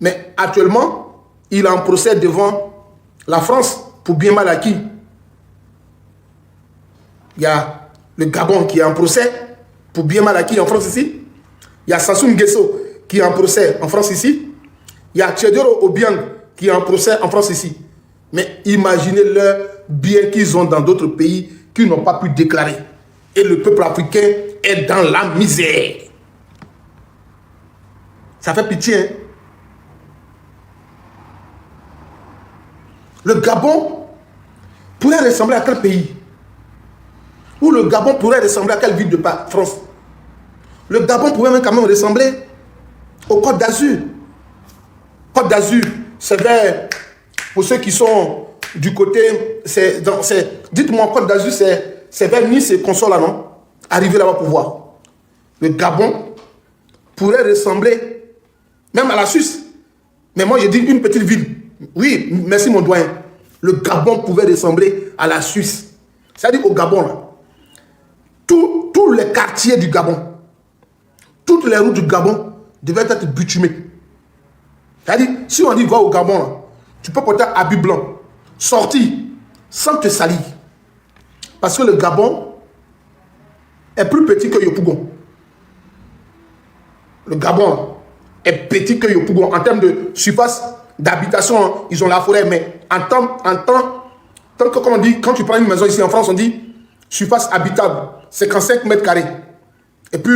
Mais actuellement, il est en procès devant la France pour bien mal acquis. Il y a le Gabon qui est en procès pour bien mal acquis en France ici. Il y a Sassou Nguesso qui est en procès en France ici. Il y a Tchédoro Obiang qui est en procès en France ici. Mais imaginez leurs biens qu'ils ont dans d'autres pays qu'ils n'ont pas pu déclarer. Et le peuple africain est dans la misère. Ça fait pitié. Hein? Le Gabon pourrait ressembler à quel pays? Ou le Gabon pourrait ressembler à quelle ville de France? Le Gabon pourrait même quand même ressembler au Côte d'Azur. Côte d'Azur, c'est vers, pour ceux qui sont du côté, dites-moi, Côte d'Azur, c'est vers Nice et consorts là, non? Arriver là-bas pour voir. Le Gabon pourrait ressembler même à la Suisse. Mais moi, j'ai dit une petite ville. Oui, merci mon doyen. Le Gabon pouvait ressembler à la Suisse. C'est-à-dire au Gabon, là. Tous les quartiers du Gabon, toutes les routes du Gabon devaient être bitumées. C'est-à-dire, si on dit va au Gabon, là, tu peux porter un habit blanc, sortir sans te salir. Parce que le Gabon est plus petit que Yopougon. Le Gabon est petit que Yopougon. En termes de surface d'habitation, hein, ils ont la forêt, mais tant que, comme on dit, quand tu prends une maison ici en France, on dit surface habitable, 55 mètres carrés. Et puis,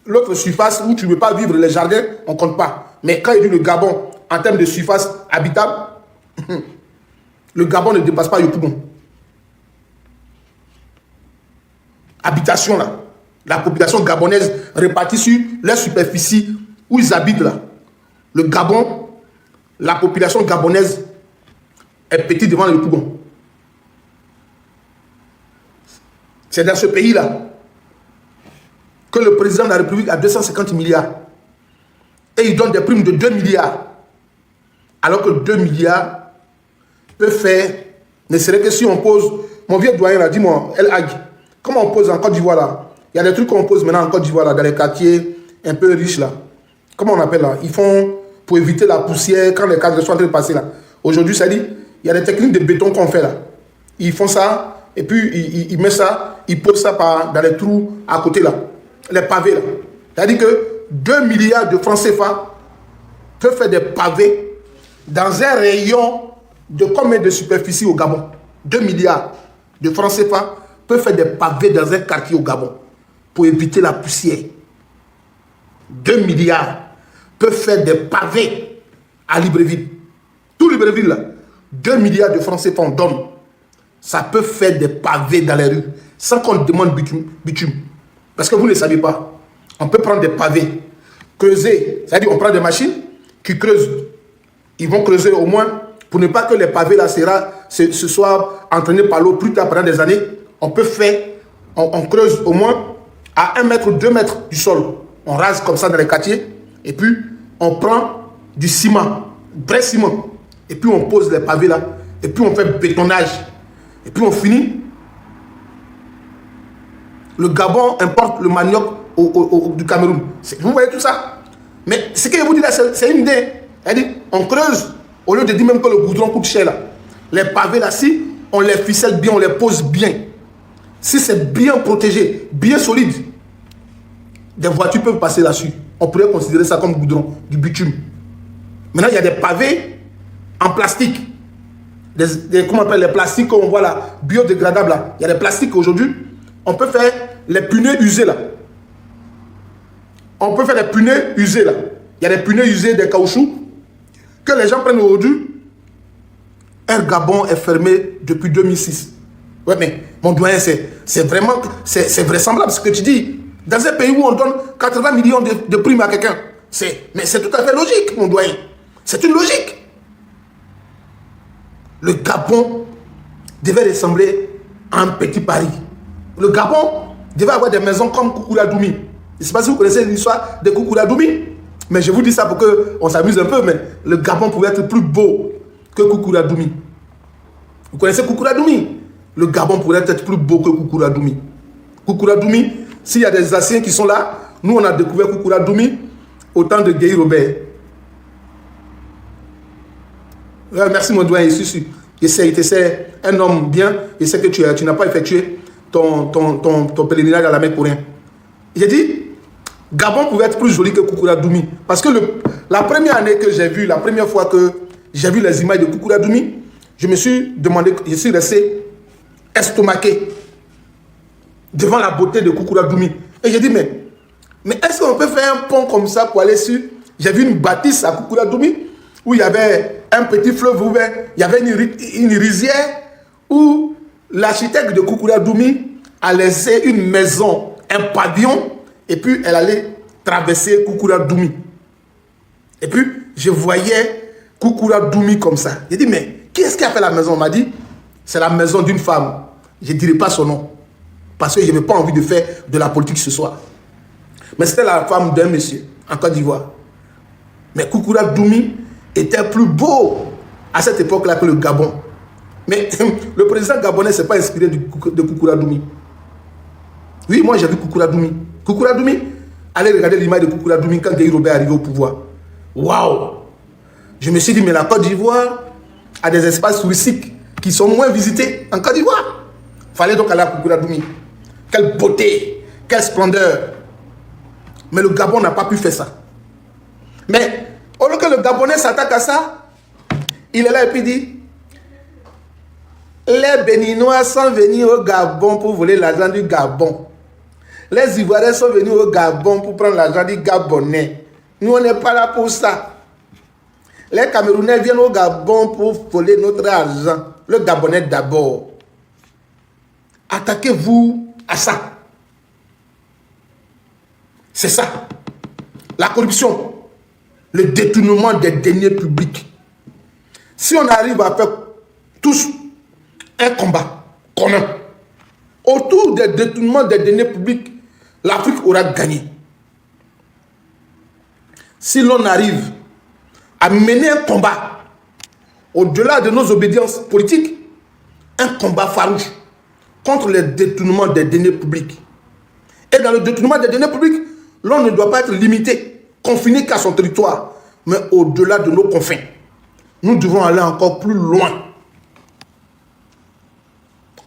l'autre surface où tu ne veux pas vivre, les jardins, on ne compte pas. Mais quand il dit le Gabon, en termes de surface habitable, le Gabon ne dépasse pas Yopougon. Habitation là, la population gabonaise répartie sur leur superficie où ils habitent là. Le Gabon, la population gabonaise est petite devant le Yopougon. C'est dans ce pays-là que le président de la République a 250 milliards. Et il donne des primes de 2 milliards. Alors que 2 milliards peut faire, ne serait que si on pose, mon vieux doyen là, dis-moi, El Hag, comment on pose en Côte d'Ivoire là? Il y a des trucs qu'on pose maintenant en Côte d'Ivoire là, dans les quartiers un peu riches là. Comment on appelle là? Ils font pour éviter la poussière quand les cadres sont en train de passer là. Aujourd'hui, ça dit, il y a des techniques de béton qu'on fait là. Ils font ça et puis ils mettent ça, ils posent ça dans les trous à côté là, les pavés là. C'est-à-dire que 2 milliards de francs CFA peuvent faire des pavés dans un rayon de combien de superficie au Gabon? 2 milliards de francs CFA peuvent faire des pavés dans un quartier au Gabon pour éviter la poussière. 2 milliards peuvent faire des pavés à Libreville. Tout Libreville là, 2 milliards de francs CFA on donne. Ça peut faire des pavés dans les rues sans qu'on demande bitume. Parce que vous ne savez pas. On peut prendre des pavés, creuser. C'est-à-dire on prend des machines qui creusent. Ils vont creuser au moins pour ne pas que les pavés là se soient entraînés par l'eau plus tard pendant des années. On peut faire, on creuse au moins à 1 mètre, 2 mètres du sol. On rase comme ça dans les quartiers. Et puis on prend du ciment, vrai ciment. Et puis on pose les pavés là. Et puis on fait bétonnage. Et puis on finit. Le Gabon importe le manioc du Cameroun. Vous voyez tout ça? Mais ce que je vous dis là, c'est une idée. C'est-à-dire, on creuse, au lieu de dire même que le goudron coûte cher là. Les pavés là, si on les ficelle bien, on les pose bien. Si c'est bien protégé, bien solide, des voitures peuvent passer là-dessus. On pourrait considérer ça comme goudron, du bitume. Maintenant, il y a des pavés en plastique. Comment on appelle les plastiques qu'on voit là, biodégradables là. Il y a des plastiques aujourd'hui. On peut faire les pneus usés là. On peut faire les pneus usés là. Il y a des pneus usés, des caoutchoucs que les gens prennent aujourd'hui. Un Gabon est fermé depuis 2006. Ouais, mais mon doyen, c'est vraiment, c'est vraisemblable ce que tu dis. Dans un pays où on donne 80 millions de primes à quelqu'un, mais c'est tout à fait logique, mon doyen. C'est une logique. Le Gabon devait ressembler un petit Paris. Le Gabon devait avoir des maisons comme Koukouradoumi. Je ne sais pas si vous connaissez l'histoire de Koukouradoumi, mais je vous dis ça pour qu'on s'amuse un peu, mais le Gabon pouvait être plus beau que Koukouradoumi. Vous connaissez Koukouradoumi? Le Gabon pourrait être plus beau que Koukouradoumi. Koukouradoumi, s'il y a des anciens qui sont là, nous on a découvert Koukouradoumi au temps de Guy Robert. Ouais, merci mon doyen, je suis c'est un homme bien, je sais que tu n'as pas effectué ton pèlerinage à la Mecque pour rien. J'ai dit, Gabon pouvait être plus joli que Koukouradoumi. Parce que la première année que j'ai vu, la première fois que j'ai vu les images de Koukouradoumi, je me suis demandé, je suis resté estomaqué devant la beauté de Koukouradoumi. Et j'ai dit, mais est-ce qu'on peut faire un pont comme ça pour aller sur... J'ai vu une bâtisse à Koukouradoumi où il y avait un petit fleuve ouvert, il y avait une rizière où l'architecte de Koukouradoumi a laissé une maison, un pavillon, et puis elle allait traverser Koukouradoumi. Et puis je voyais Koukouradoumi comme ça. J'ai dit, mais qui est-ce qui a fait la maison? On m'a dit, c'est la maison d'une femme. Je ne dirai pas son nom, parce que je n'ai pas envie de faire de la politique ce soir. Mais c'était la femme d'un monsieur en Côte d'Ivoire. Mais Koukouradoumi était plus beau à cette époque-là que le Gabon. Mais le président gabonais ne s'est pas inspiré de Koukouradoumi. Oui, moi j'ai vu Koukouradoumi. Koukouradoumi, allez regarder l'image de Koukouradoumi quand Guy Robert est arrivé au pouvoir. Waouh! Je me suis dit, mais la Côte d'Ivoire a des espaces touristiques qui sont moins visités en Côte d'Ivoire. Il fallait donc aller à Koukouradoumi. Quelle beauté, quelle splendeur. Mais le Gabon n'a pas pu faire ça. Mais au lieu que le Gabonais s'attaque à ça, il est là et puis dit, les Béninois sont venus au Gabon pour voler l'argent du Gabon. Les Ivoiriens sont venus au Gabon pour prendre l'argent du Gabonais. Nous, on n'est pas là pour ça. Les Camerounais viennent au Gabon pour voler notre argent. Le Gabonais d'abord. Attaquez-vous à ça. C'est ça. La corruption. Le détournement des deniers publics. Si on arrive à faire tous un combat commun autour des détournements des deniers publics, l'Afrique aura gagné. Si l'on arrive à mener un combat au-delà de nos obédiences politiques, un combat farouche contre les détournements des deniers publics. Et dans le détournement des deniers publics, l'on ne doit pas être limité, confiné qu'à son territoire, mais au-delà de nos confins. Nous devons aller encore plus loin.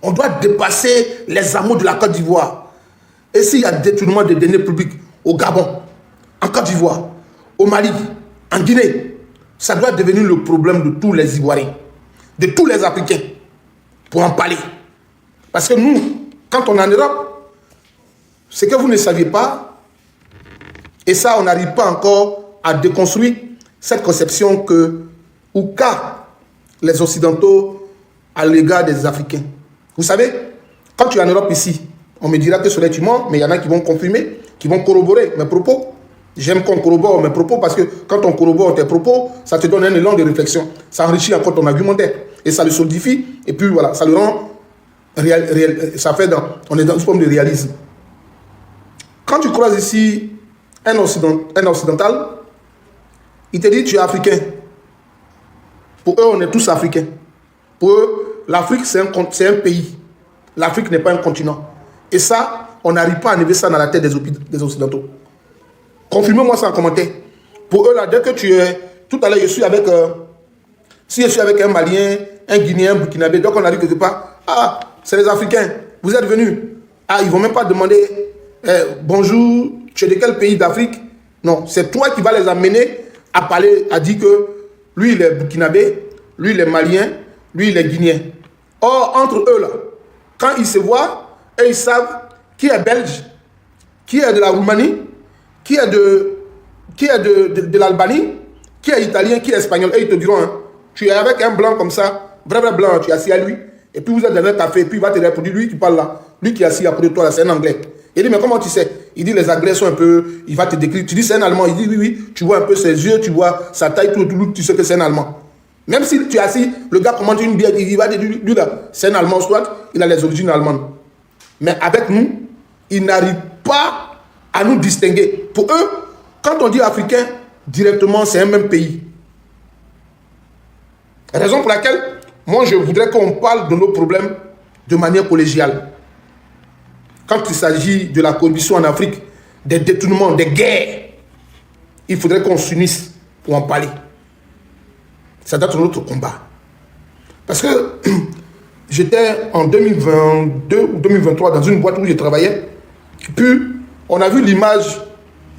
On doit dépasser les amours de la Côte d'Ivoire. Et s'il y a détournement des deniers publics au Gabon, en Côte d'Ivoire, au Mali, en Guinée, ça doit devenir le problème de tous les Ivoiriens, de tous les Africains, pour en parler. Parce que nous, quand on est en Europe, ce que vous ne saviez pas, et ça, on n'arrive pas encore à déconstruire cette conception qu'a les Occidentaux à l'égard des Africains. Vous savez, quand tu es en Europe ici, on me dira que ce n'est tu mens, mais il y en a qui vont confirmer, qui vont corroborer mes propos. J'aime qu'on corrobore mes propos parce que quand on corrobore tes propos, ça te donne un élan de réflexion. Ça enrichit encore ton argumentaire. Et ça le solidifie. Et puis voilà, ça le rend ça fait on est dans une forme de réalisme. Quand tu croises ici un occidental, il te dit tu es africain. Pour eux, on est tous africains. Pour eux, l'Afrique, c'est un pays. L'Afrique n'est pas un continent. Et ça, on n'arrive pas à enlever ça dans la tête des Occidentaux. Confirmez-moi ça en commentaire. Pour eux, là, dès que tu es... Tout à l'heure, je suis avec... si je suis avec un Malien, un Guinéen, un Burkinabé, donc on arrive quelque part. Ah, c'est les Africains. Vous êtes venus. Ah, ils ne vont même pas demander bonjour, tu es de quel pays d'Afrique? Non, c'est toi qui vas les amener à parler, à dire que lui, il est Burkinabé, lui, il est Malien, lui, il est Guinéen. Or, entre eux, là, quand ils se voient, et ils savent qui est belge, qui est de la Roumanie, qui est de l'Albanie, qui est italien, qui est espagnol. Et ils te diront, hein, tu es avec un blanc comme ça, vrai blanc, tu es assis à lui, et puis vous êtes dans un café, et puis il va te répondre, lui qui parle là, lui qui est assis à côté de toi, c'est un Anglais. Il dit, mais comment tu sais? Il dit, les Anglais sont un peu, il va te décrire. Tu dis, c'est un Allemand. Il dit, oui, tu vois un peu ses yeux, tu vois sa taille, tout, tu sais que c'est un Allemand. Même si tu es assis, le gars commande une bière, il va dire, lui là, c'est un Allemand soit, il a les origines allemandes. Mais avec nous, ils n'arrivent pas à nous distinguer. Pour eux, quand on dit africain, directement, c'est un même pays. Raison pour laquelle, moi, je voudrais qu'on parle de nos problèmes de manière collégiale. Quand il s'agit de la corruption en Afrique, des détournements, des guerres, il faudrait qu'on s'unisse pour en parler. Ça date de notre combat. Parce que j'étais en 2022 ou 2023 dans une boîte où je travaillais. Puis, on a vu l'image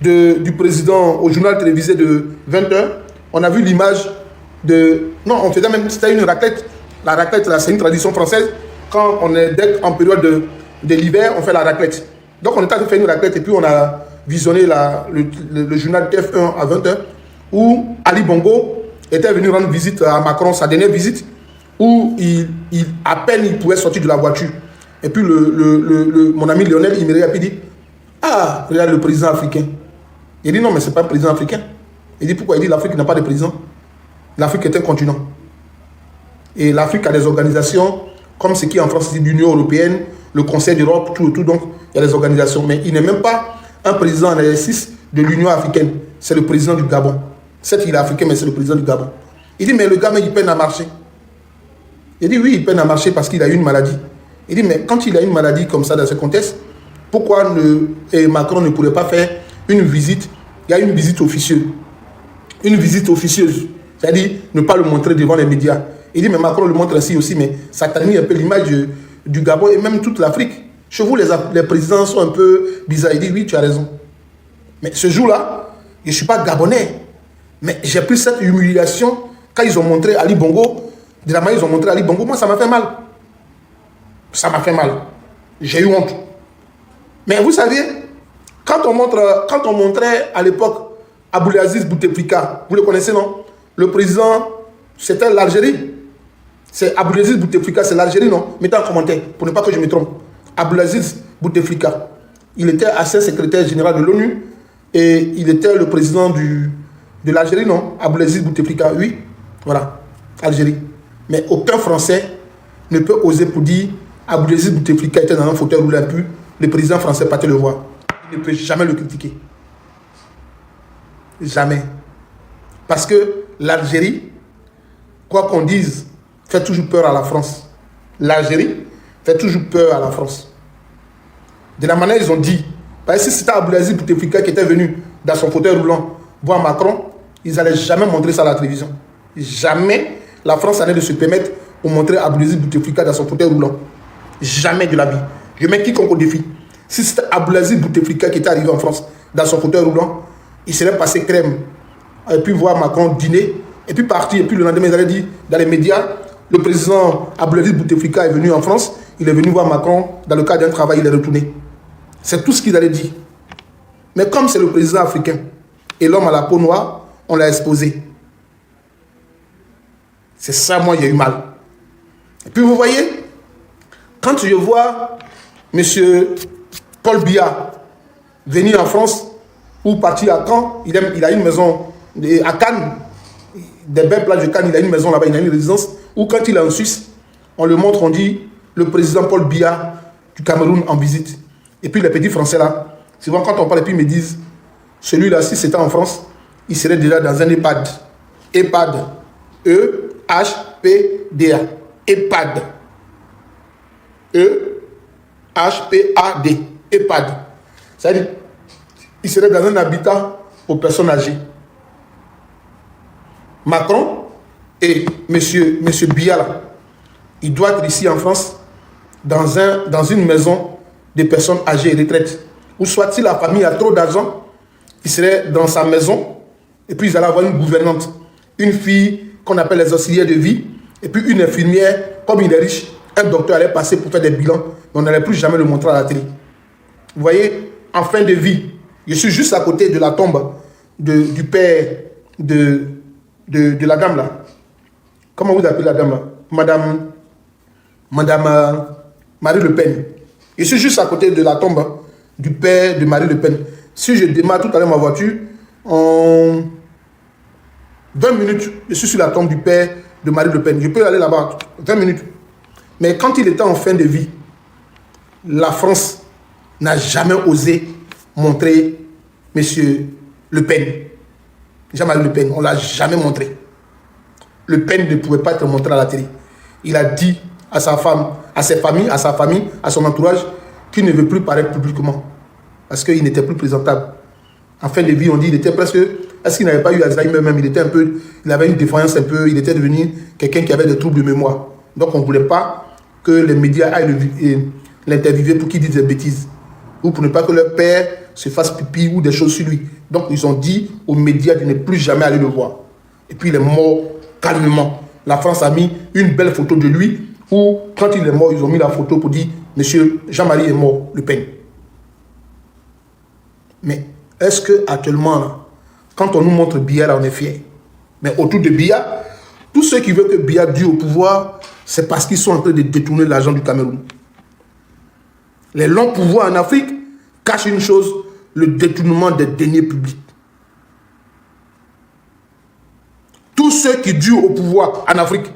du président au journal télévisé de 20h. On a vu l'image de... Non, on faisait même... C'était une raclette. La raclette, là, c'est une tradition française. Quand on est en période de l'hiver, on fait la raclette. Donc, on était en train de faire une raclette et puis on a visionné le journal TF1 à 20h où Ali Bongo était venu rendre visite à Macron, sa dernière visite, où à peine il pouvait sortir de la voiture. Et puis mon ami Lionel, il me regarde et dit, ah, regarde le président africain. Il dit, non, mais ce n'est pas un président africain. Il dit, pourquoi? Il dit, l'Afrique n'a pas de président. L'Afrique est un continent. Et l'Afrique a des organisations, comme ce qui est en France, c'est l'Union européenne, le Conseil d'Europe, tout. Donc, il y a des organisations. Mais il n'est même pas un président en exercice de l'Union africaine. C'est le président du Gabon. Certes, il est africain, mais c'est le président du Gabon. Il dit, mais le gars, il peine à marcher. Il dit, oui, il peine à marcher parce qu'il a eu une maladie. Il dit, mais quand il a une maladie comme ça dans ce contexte, pourquoi Macron ne pourrait pas faire une visite? Il y a une visite officieuse. Une visite officieuse. C'est-à-dire ne pas le montrer devant les médias. Il dit, mais Macron le montre ainsi aussi, mais ça ternit un peu l'image du Gabon et même toute l'Afrique. Chez vous, les présidents sont un peu bizarres. Il dit, oui, tu as raison. Mais ce jour-là, je ne suis pas gabonais. Mais j'ai pris cette humiliation quand ils ont montré Ali Bongo. De la manière ils ont montré Ali Bongo, moi, ça m'a fait mal. Ça m'a fait mal. J'ai eu honte. Mais vous savez, quand on montrait à l'époque Abdelaziz Bouteflika, vous le connaissez, non? Le président, c'était l'Algérie. C'est Abdelaziz Bouteflika, c'est l'Algérie, non? Mettez en commentaire, pour ne pas que je me trompe. Abdelaziz Bouteflika. Il était ancien secrétaire général de l'ONU et il était le président de l'Algérie, non? Abdelaziz Bouteflika, oui. Voilà, Algérie. Mais aucun Français ne peut oser pour dire Abdelaziz Bouteflika était dans un fauteuil roulant, puis le président français partait le voir. Il ne peut jamais le critiquer. Jamais. Parce que l'Algérie, quoi qu'on dise, fait toujours peur à la France. L'Algérie fait toujours peur à la France. De la manière ils ont dit, parce que si c'était Abdelaziz Bouteflika qui était venu dans son fauteuil roulant voir Macron, ils n'allaient jamais montrer ça à la télévision. Jamais la France allait de se permettre de montrer Abdelaziz Bouteflika dans son fauteuil roulant. Jamais de la vie. Je mets quiconque au défi. Si c'était Abdelaziz Bouteflika qui était arrivé en France dans son fauteuil roulant, il serait passé crème. Et puis voir Macron dîner, et puis partir. Et puis le lendemain, ils allaient dire dans les médias, le président Abdelaziz Bouteflika est venu en France, il est venu voir Macron dans le cadre d'un travail, il est retourné. C'est tout ce qu'ils allaient dire. Mais comme c'est le président africain et l'homme à la peau noire, on l'a exposé. C'est ça, moi, j'ai eu mal. Et puis vous voyez, quand je vois M. Paul Biya venir en France ou partir à Caen, il a une maison à Cannes, des belles plages de Cannes, il a une maison là-bas, il a une résidence, ou quand il est en Suisse, on le montre, on dit le président Paul Biya du Cameroun en visite. Et puis les petits Français là, souvent quand on parle, et puis ils me disent, celui-là, si c'était en France, il serait déjà dans un EHPAD. EHPAD. E-H-P-D-A. EHPAD. E-H-P-A-D. EHPAD. C'est-à-dire, il serait dans un habitat aux personnes âgées. Macron et monsieur Biya, là, il doit être ici en France dans une maison de personnes âgées et retraites. Ou soit si la famille a trop d'argent, il serait dans sa maison et puis ils allaient avoir une gouvernante, une fille qu'on appelle les auxiliaires de vie, et puis une infirmière, comme il est riche, un docteur allait passer pour faire des bilans, mais on n'allait plus jamais le montrer à la télé. Vous voyez, en fin de vie, je suis juste à côté de la tombe du père de la dame là. Comment vous appelez la dame là? Madame Marie Le Pen. Je suis juste à côté de la tombe du père de Marie Le Pen. Si je démarre tout à l'heure ma voiture, en 20 minutes, je suis sur la tombe du père de Marine Le Pen. Je peux aller là-bas, 20 minutes. Mais quand il était en fin de vie, la France n'a jamais osé montrer M. Le Pen. Jean-Marie Le Pen, on ne l'a jamais montré. Le Pen ne pouvait pas être montré à la télé. Il a dit à sa femme, à ses familles, à sa famille, à son entourage, qu'il ne veut plus paraître publiquement. Parce qu'il n'était plus présentable. En fin de vie, on dit qu'il était presque... Est-ce qu'il n'avait pas eu Alzheimer même? Il avait une défaillance un peu, il était devenu quelqu'un qui avait des troubles de mémoire. Donc on ne voulait pas que les médias aillent l'interviewer pour qu'il dise des bêtises. Ou pour ne pas que leur père se fasse pipi ou des choses sur lui. Donc ils ont dit aux médias de ne plus jamais aller le voir. Et puis il est mort calmement. La France a mis une belle photo de lui, où quand il est mort, ils ont mis la photo pour dire « Monsieur Jean-Marie est mort, Le Pen ». Mais est-ce qu'actuellement, là, quand on nous montre Biya, là, on est fiers? Mais autour de Biya, tous ceux qui veulent que Biya dure au pouvoir, c'est parce qu'ils sont en train de détourner l'argent du Cameroun. Les longs pouvoirs en Afrique cachent une chose, le détournement des deniers publics. Tous ceux qui durent au pouvoir en Afrique,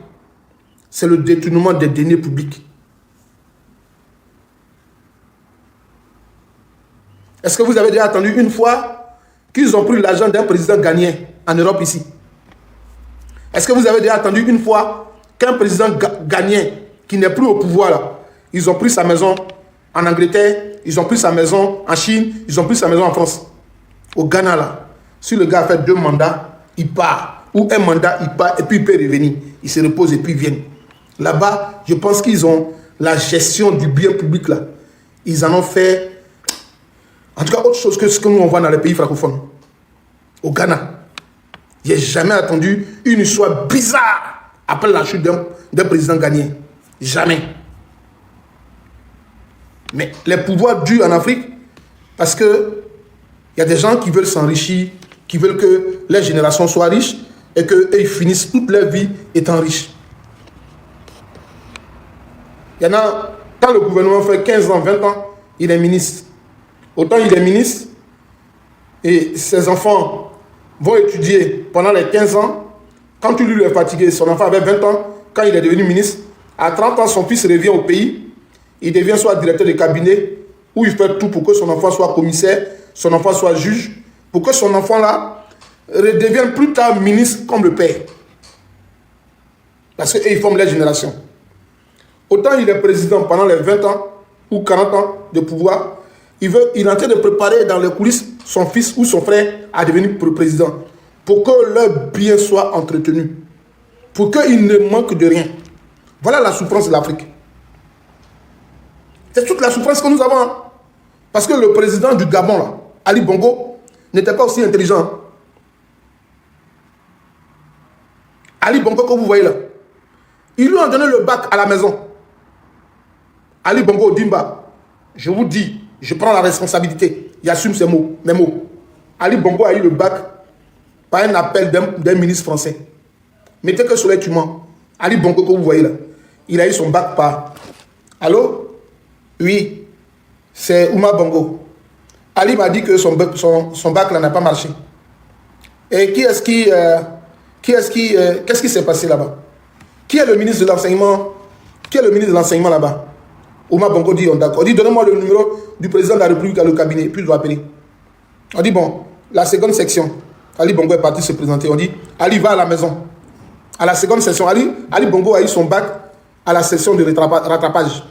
c'est le détournement des deniers publics. Est-ce que vous avez déjà entendu une fois qu'ils ont pris l'argent d'un président ghanéen en Europe ici? Est-ce que vous avez déjà entendu une fois qu'un président ghanéen qui n'est plus au pouvoir là, ils ont pris sa maison en Angleterre, ils ont pris sa maison en Chine, ils ont pris sa maison en France? Au Ghana là, si le gars a fait 2 mandats, il part. Ou un mandat, il part et puis il peut revenir. Il se repose et puis il vient. Là-bas, je pense qu'ils ont la gestion du bien public là. Ils en ont fait, en tout cas, autre chose que ce que nous on voit dans les pays francophones. Au Ghana, j'ai jamais entendu une histoire bizarre après la chute d'un président ghanéen. Jamais. Mais les pouvoirs durent en Afrique parce que il y a des gens qui veulent s'enrichir, qui veulent que les générations soient riches et qu'ils finissent toute leur vie étant riches. Il y en a, quand le gouvernement fait 15 ans, 20 ans, il est ministre. Autant il est ministre et ses enfants vont étudier pendant les 15 ans. Quand lui est fatigué, son enfant avait 20 ans, quand il est devenu ministre, à 30 ans, son fils revient au pays, il devient soit directeur de cabinet, ou il fait tout pour que son enfant soit commissaire, son enfant soit juge, pour que son enfant là redevienne plus tard ministre comme le père. Parce qu'ils forment les générations. Autant il est président pendant les 20 ans ou 40 ans de pouvoir, il est en train de préparer dans les coulisses son fils ou son frère à devenir président. Pour que leur bien soit entretenu. Pour qu'il ne manque de rien. Voilà la souffrance de l'Afrique. C'est toute la souffrance que nous avons. Hein. Parce que le président du Gabon, là, Ali Bongo, n'était pas aussi intelligent. Ali Bongo, que vous voyez là, ils lui ont donné le bac à la maison. Ali Bongo Dimba, je vous dis, je prends la responsabilité, j'assume mes mots. Ali Bongo a eu le bac par un appel d'un ministre français. Mettez que Soleil Tuman, Ali Bongo que vous voyez là, il a eu son bac par... Allô? Oui, c'est Ouma Bongo. Ali m'a dit que son bac là n'a pas marché. Et qu'est-ce qui s'est passé là-bas? Qui est le ministre de l'enseignement? Qui est le ministre de l'enseignement là-bas? Ouma Bongo dit, on d'accord. On dit, donnez-moi le numéro du président de la République à le cabinet, puis je dois appeler. On dit, bon, la seconde section, Ali Bongo est parti se présenter. On dit, Ali va à la maison. À la seconde section, Ali Bongo a eu son bac à la session de rattrapage.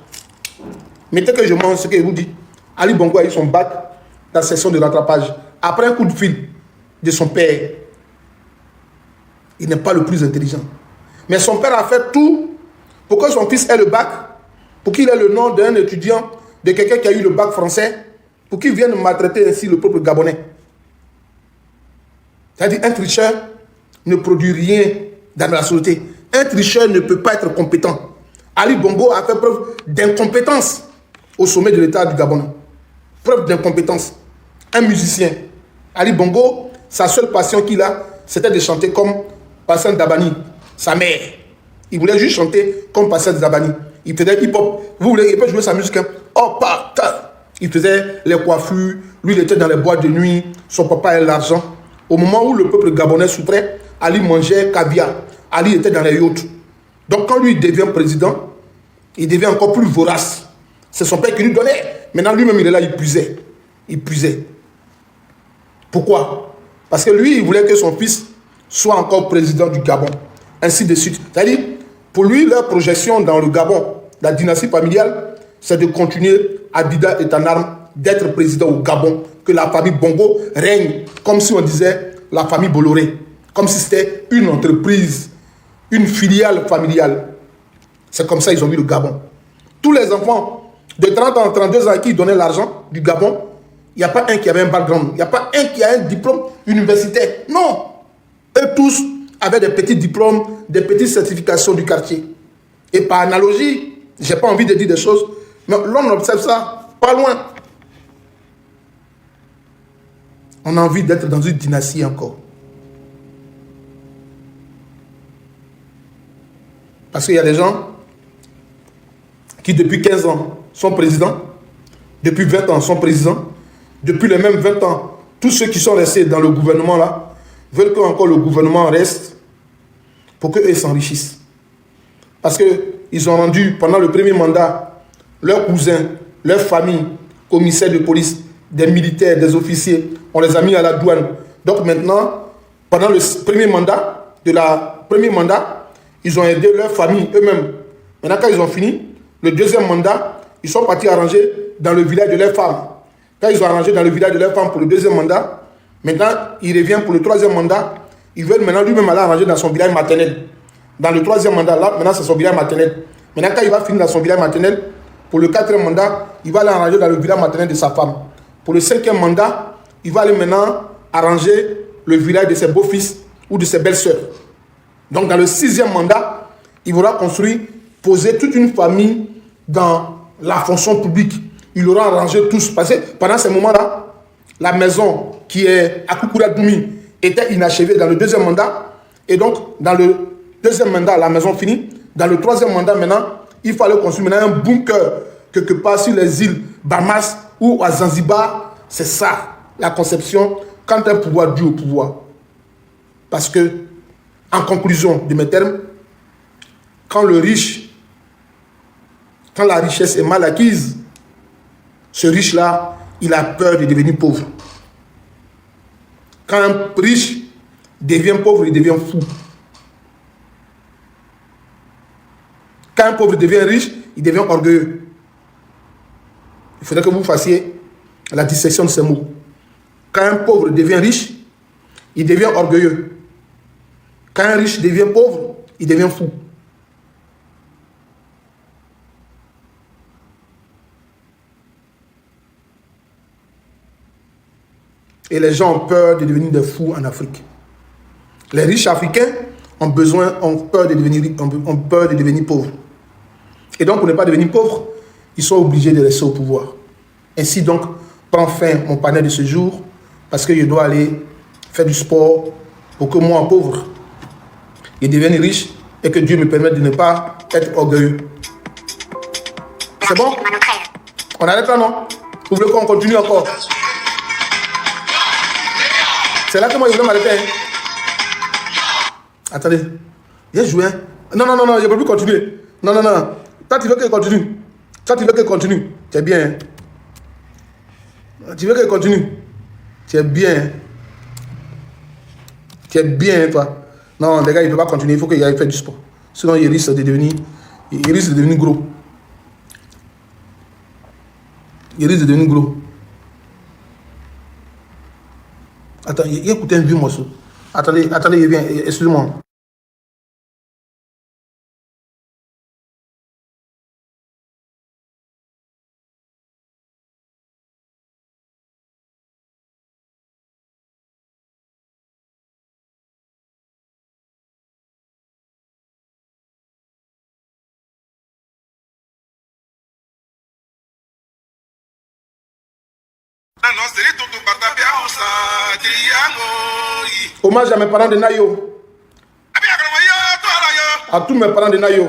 Mettez que je mange ce que je vous dis. Ali Bongo a eu son bac dans la session de rattrapage. Après un coup de fil de son père, il n'est pas le plus intelligent. Mais son père a fait tout pour que son fils ait le bac, pour qu'il ait le nom d'un étudiant, de quelqu'un qui a eu le bac français, pour qu'il vienne maltraiter ainsi le peuple gabonais. C'est-à-dire un tricheur ne produit rien dans la société. Un tricheur ne peut pas être compétent. Ali Bongo a fait preuve d'incompétence au sommet de l'État du Gabon. Preuve d'incompétence. Un musicien. Ali Bongo, sa seule passion qu'il a, c'était de chanter comme Pascal Dabani, sa mère. Il voulait juste chanter comme Pascal Dabani. Il faisait hip-hop. Vous voulez, il peut jouer sa musique. Oh, pata. Il faisait les coiffures. Lui, il était dans les boîtes de nuit. Son papa avait l'argent. Au moment où le peuple gabonais souffrait, Ali mangeait caviar. Ali était dans les yachts. Donc quand lui devient président, il devient encore plus vorace. C'est son père qui lui donnait. Maintenant lui-même il est là, il puisait. Il puisait. Pourquoi? Parce que lui, il voulait que son fils soit encore président du Gabon. Ainsi de suite. C'est-à-dire, pour lui, leur projection dans le Gabon, la dynastie familiale, c'est de continuer Abida est en arme, d'être président au Gabon, que la famille Bongo règne, comme si on disait la famille Bolloré, comme si c'était une entreprise, une filiale familiale. C'est comme ça qu'ils ont vu le Gabon. Tous les enfants de 30 ans, 32 ans qui donnaient l'argent du Gabon, il n'y a pas un qui avait un background, il n'y a pas un qui a un diplôme universitaire. Non. Eux tous avaient des petits diplômes, des petites certifications du quartier. Et par analogie, je n'ai pas envie de dire des choses, mais l'on observe ça pas loin. On a envie d'être dans une dynastie encore. Parce qu'il y a des gens qui depuis 15 ans sont présidents, depuis 20 ans sont présidents, depuis les mêmes 20 ans, tous ceux qui sont restés dans le gouvernement là, veulent que encore le gouvernement reste pour qu'eux s'enrichissent. Parce qu'ils ont rendu pendant le premier mandat leurs cousins, leurs familles, commissaires de police, des militaires, des officiers, on les a mis à la douane. Donc maintenant, pendant le premier mandat, ils ont aidé leurs familles eux-mêmes. Maintenant quand ils ont fini, le deuxième mandat, ils sont partis arranger dans le village de leurs femmes. Quand ils ont arrangé dans le village de leurs femmes pour le deuxième mandat, maintenant, il revient pour le troisième mandat. Ils veulent maintenant lui-même aller arranger dans son village maternel. Dans le troisième mandat, là, maintenant, c'est son village maternel. Maintenant, quand il va finir dans son village maternel, pour le quatrième mandat, il va aller arranger dans le village maternel de sa femme. Pour le cinquième mandat, il va aller maintenant arranger le village de ses beaux-fils ou de ses belles-sœurs. Donc, dans le sixième mandat, il aura construit, poser toute une famille dans la fonction publique. Il aura arrangé tous. Parce que pendant ces moments-là, la maison qui est à Koukoura-Doumi était inachevée dans le deuxième mandat. Et donc, dans le deuxième mandat, la maison finie. Dans le troisième mandat, maintenant, il fallait construire maintenant un bunker quelque part sur les îles Bahamas ou à Zanzibar. C'est ça, la conception, quand un pouvoir due au pouvoir. Parce que, en conclusion de mes termes, quand la richesse est mal acquise, ce riche-là, il a peur de devenir pauvre. Quand un riche devient pauvre, il devient fou. Quand un pauvre devient riche, il devient orgueilleux. Il faudrait que vous fassiez la dissection de ces mots. Quand un pauvre devient riche, il devient orgueilleux. Quand un riche devient pauvre, il devient fou. Et les gens ont peur de devenir des fous en Afrique. Les riches africains ont peur de devenir pauvres. Et donc, pour ne pas devenir pauvres, ils sont obligés de rester au pouvoir. Ainsi donc, prend fin mon panel de ce jour, parce que je dois aller faire du sport pour que moi, pauvre, je devienne riche et que Dieu me permette de ne pas être orgueilleux. C'est bon? On arrête là, non? Vous voulez qu'on continue encore? C'est là que moi je voulais m'arrêter. Hein. Attendez. J'ai joué. Hein. Non, je ne peux plus continuer. Non. Toi, tu veux qu'elle continue. Tu es bien. Hein. Tu veux qu'elle continue. Tu es bien. Tu es bien, toi. Non, les gars, il ne peut pas continuer. Il faut qu'il aille faire du sport. Sinon, il risque de devenir gros. Attends, écoutez un vieux morceau. Attendez, il vient, excusez-moi. Hommage à mes parents de Nayo. À tous mes parents de Nayo.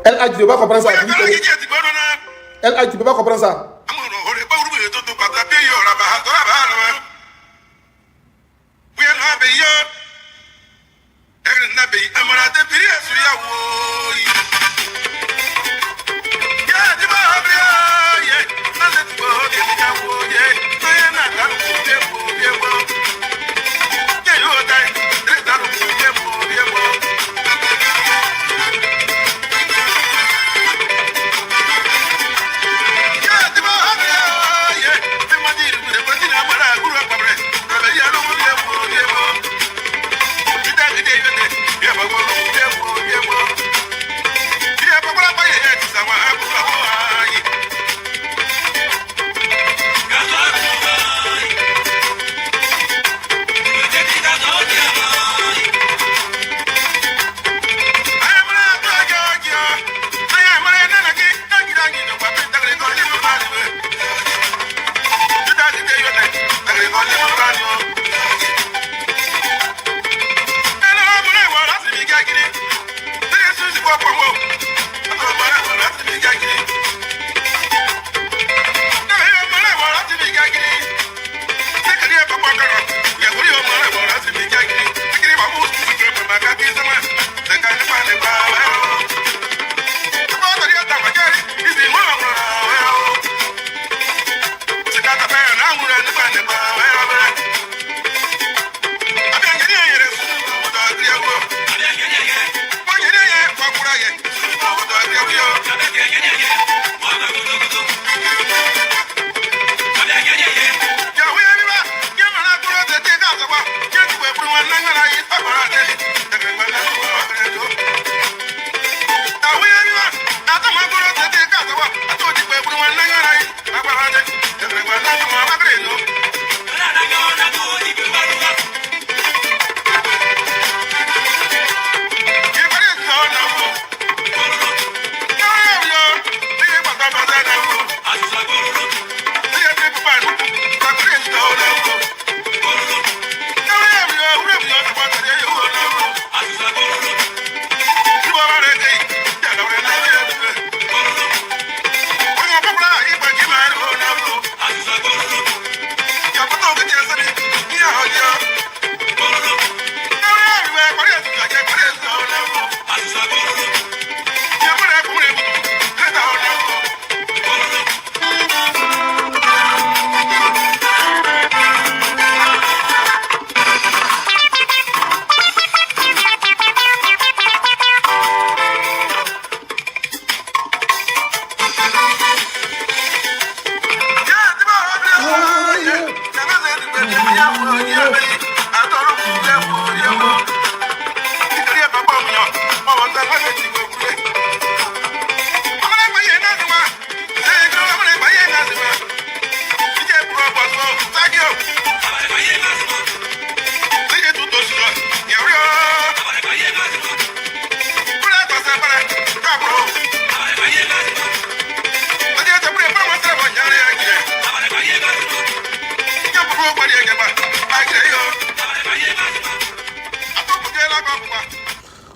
LH, tu ne peux pas comprendre ça. LH, tu ne peux pas comprendre ça.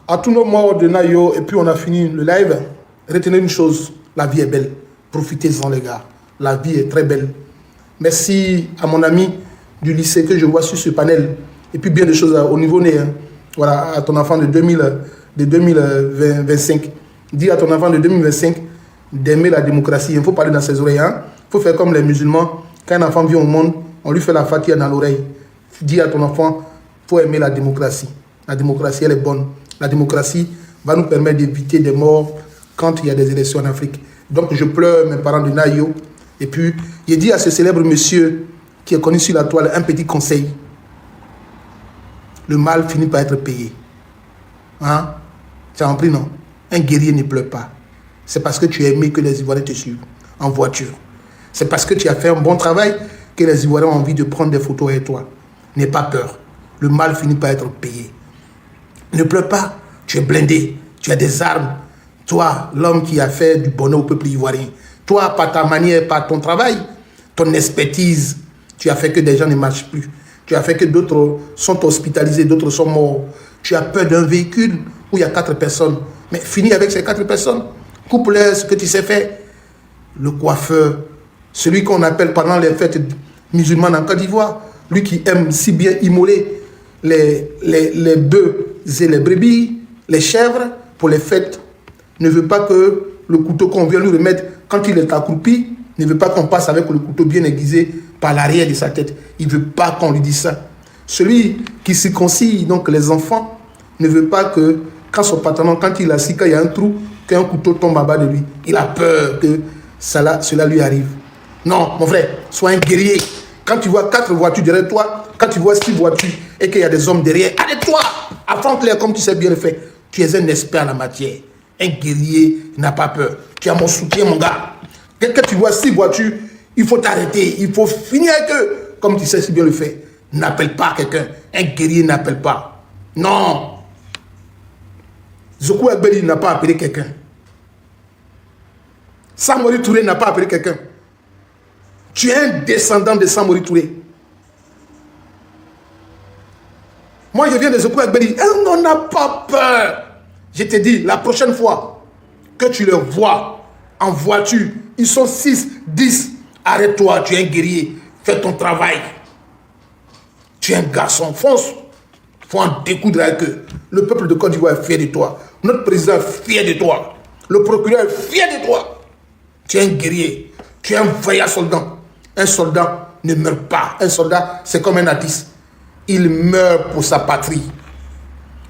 À tous nos morts de Nayo, et puis on a fini le live. Retenez une chose, la vie est belle. Profitez-en les gars. La vie est très belle. Merci à mon ami du lycée que je vois sur ce panel. Et puis bien des choses au niveau né. Hein. Voilà, à ton enfant de 2025. Dis à ton enfant de 2025 d'aimer la démocratie. Il faut parler dans ses oreilles. Hein. Il faut faire comme les musulmans. Quand un enfant vient au monde, on lui fait la fatiha dans l'oreille. Dis à ton enfant, il faut aimer la démocratie. La démocratie, elle est bonne. La démocratie va nous permettre d'éviter des morts quand il y a des élections en Afrique. Donc je pleure mes parents de Nayo. Et puis, il dit à ce célèbre monsieur qui est connu sur la toile un petit conseil. Le mal finit par être payé. Hein? Tu as compris, non? Un guerrier ne pleure pas. C'est parce que tu as aimé que les Ivoiriens te suivent en voiture. C'est parce que tu as fait un bon travail que les Ivoiriens ont envie de prendre des photos avec toi. N'aie pas peur. Le mal finit par être payé. Ne pleure pas. Tu es blindé. Tu as des armes. Toi, l'homme qui a fait du bonheur au peuple ivoirien. Toi, par ta manière, par ton travail, ton expertise, tu as fait que des gens ne marchent plus. Tu as fait que d'autres sont hospitalisés, d'autres sont morts. Tu as peur d'un véhicule où il y a 4 personnes. Mais finis avec ces 4 personnes. Coupe-leur ce que tu sais faire. Le coiffeur, celui qu'on appelle pendant les fêtes musulmanes en Côte d'Ivoire, lui qui aime si bien immoler les bœufs et les brebis, les chèvres, pour les fêtes, ne veut pas que le couteau qu'on vient lui remettre quand il est accroupi, ne veut pas qu'on passe avec le couteau bien aiguisé par l'arrière de sa tête. Il ne veut pas qu'on lui dise ça. Celui qui circoncis donc les enfants ne veut pas que quand son patron, quand il est assis, quand il y a un trou, qu'un couteau tombe en bas de lui. Il a peur que cela lui arrive. Non, mon frère, sois un guerrier. Quand tu vois 4 voitures derrière toi, quand tu vois 6 voitures et qu'il y a des hommes derrière, arrête-toi, affronte-les comme tu sais bien le faire. Tu es un expert en la matière. Un guerrier n'a pas peur. Tu as mon soutien, mon gars. Quand tu vois 6 voitures, il faut t'arrêter. Il faut finir avec eux. Comme tu sais si bien le faire. N'appelle pas quelqu'un. Un guerrier n'appelle pas. Non. Zokou Agbeli n'a pas appelé quelqu'un. Samori Touré n'a pas appelé quelqu'un. Tu es un descendant de Samori Touré. Moi, je viens de Zokou Agbeli. On n'a pas peur. Je te dis, la prochaine fois que tu les vois en voiture, ils sont 6, 10. Arrête-toi, tu es un guerrier. Fais ton travail. Tu es un garçon. Fonce. Il faut en découdre avec eux. Le peuple de Côte d'Ivoire est fier de toi. Notre président est fier de toi. Le procureur est fier de toi. Tu es un guerrier. Tu es un vaillant soldat. Un soldat ne meurt pas. Un soldat, c'est comme un artiste. Il meurt pour sa patrie.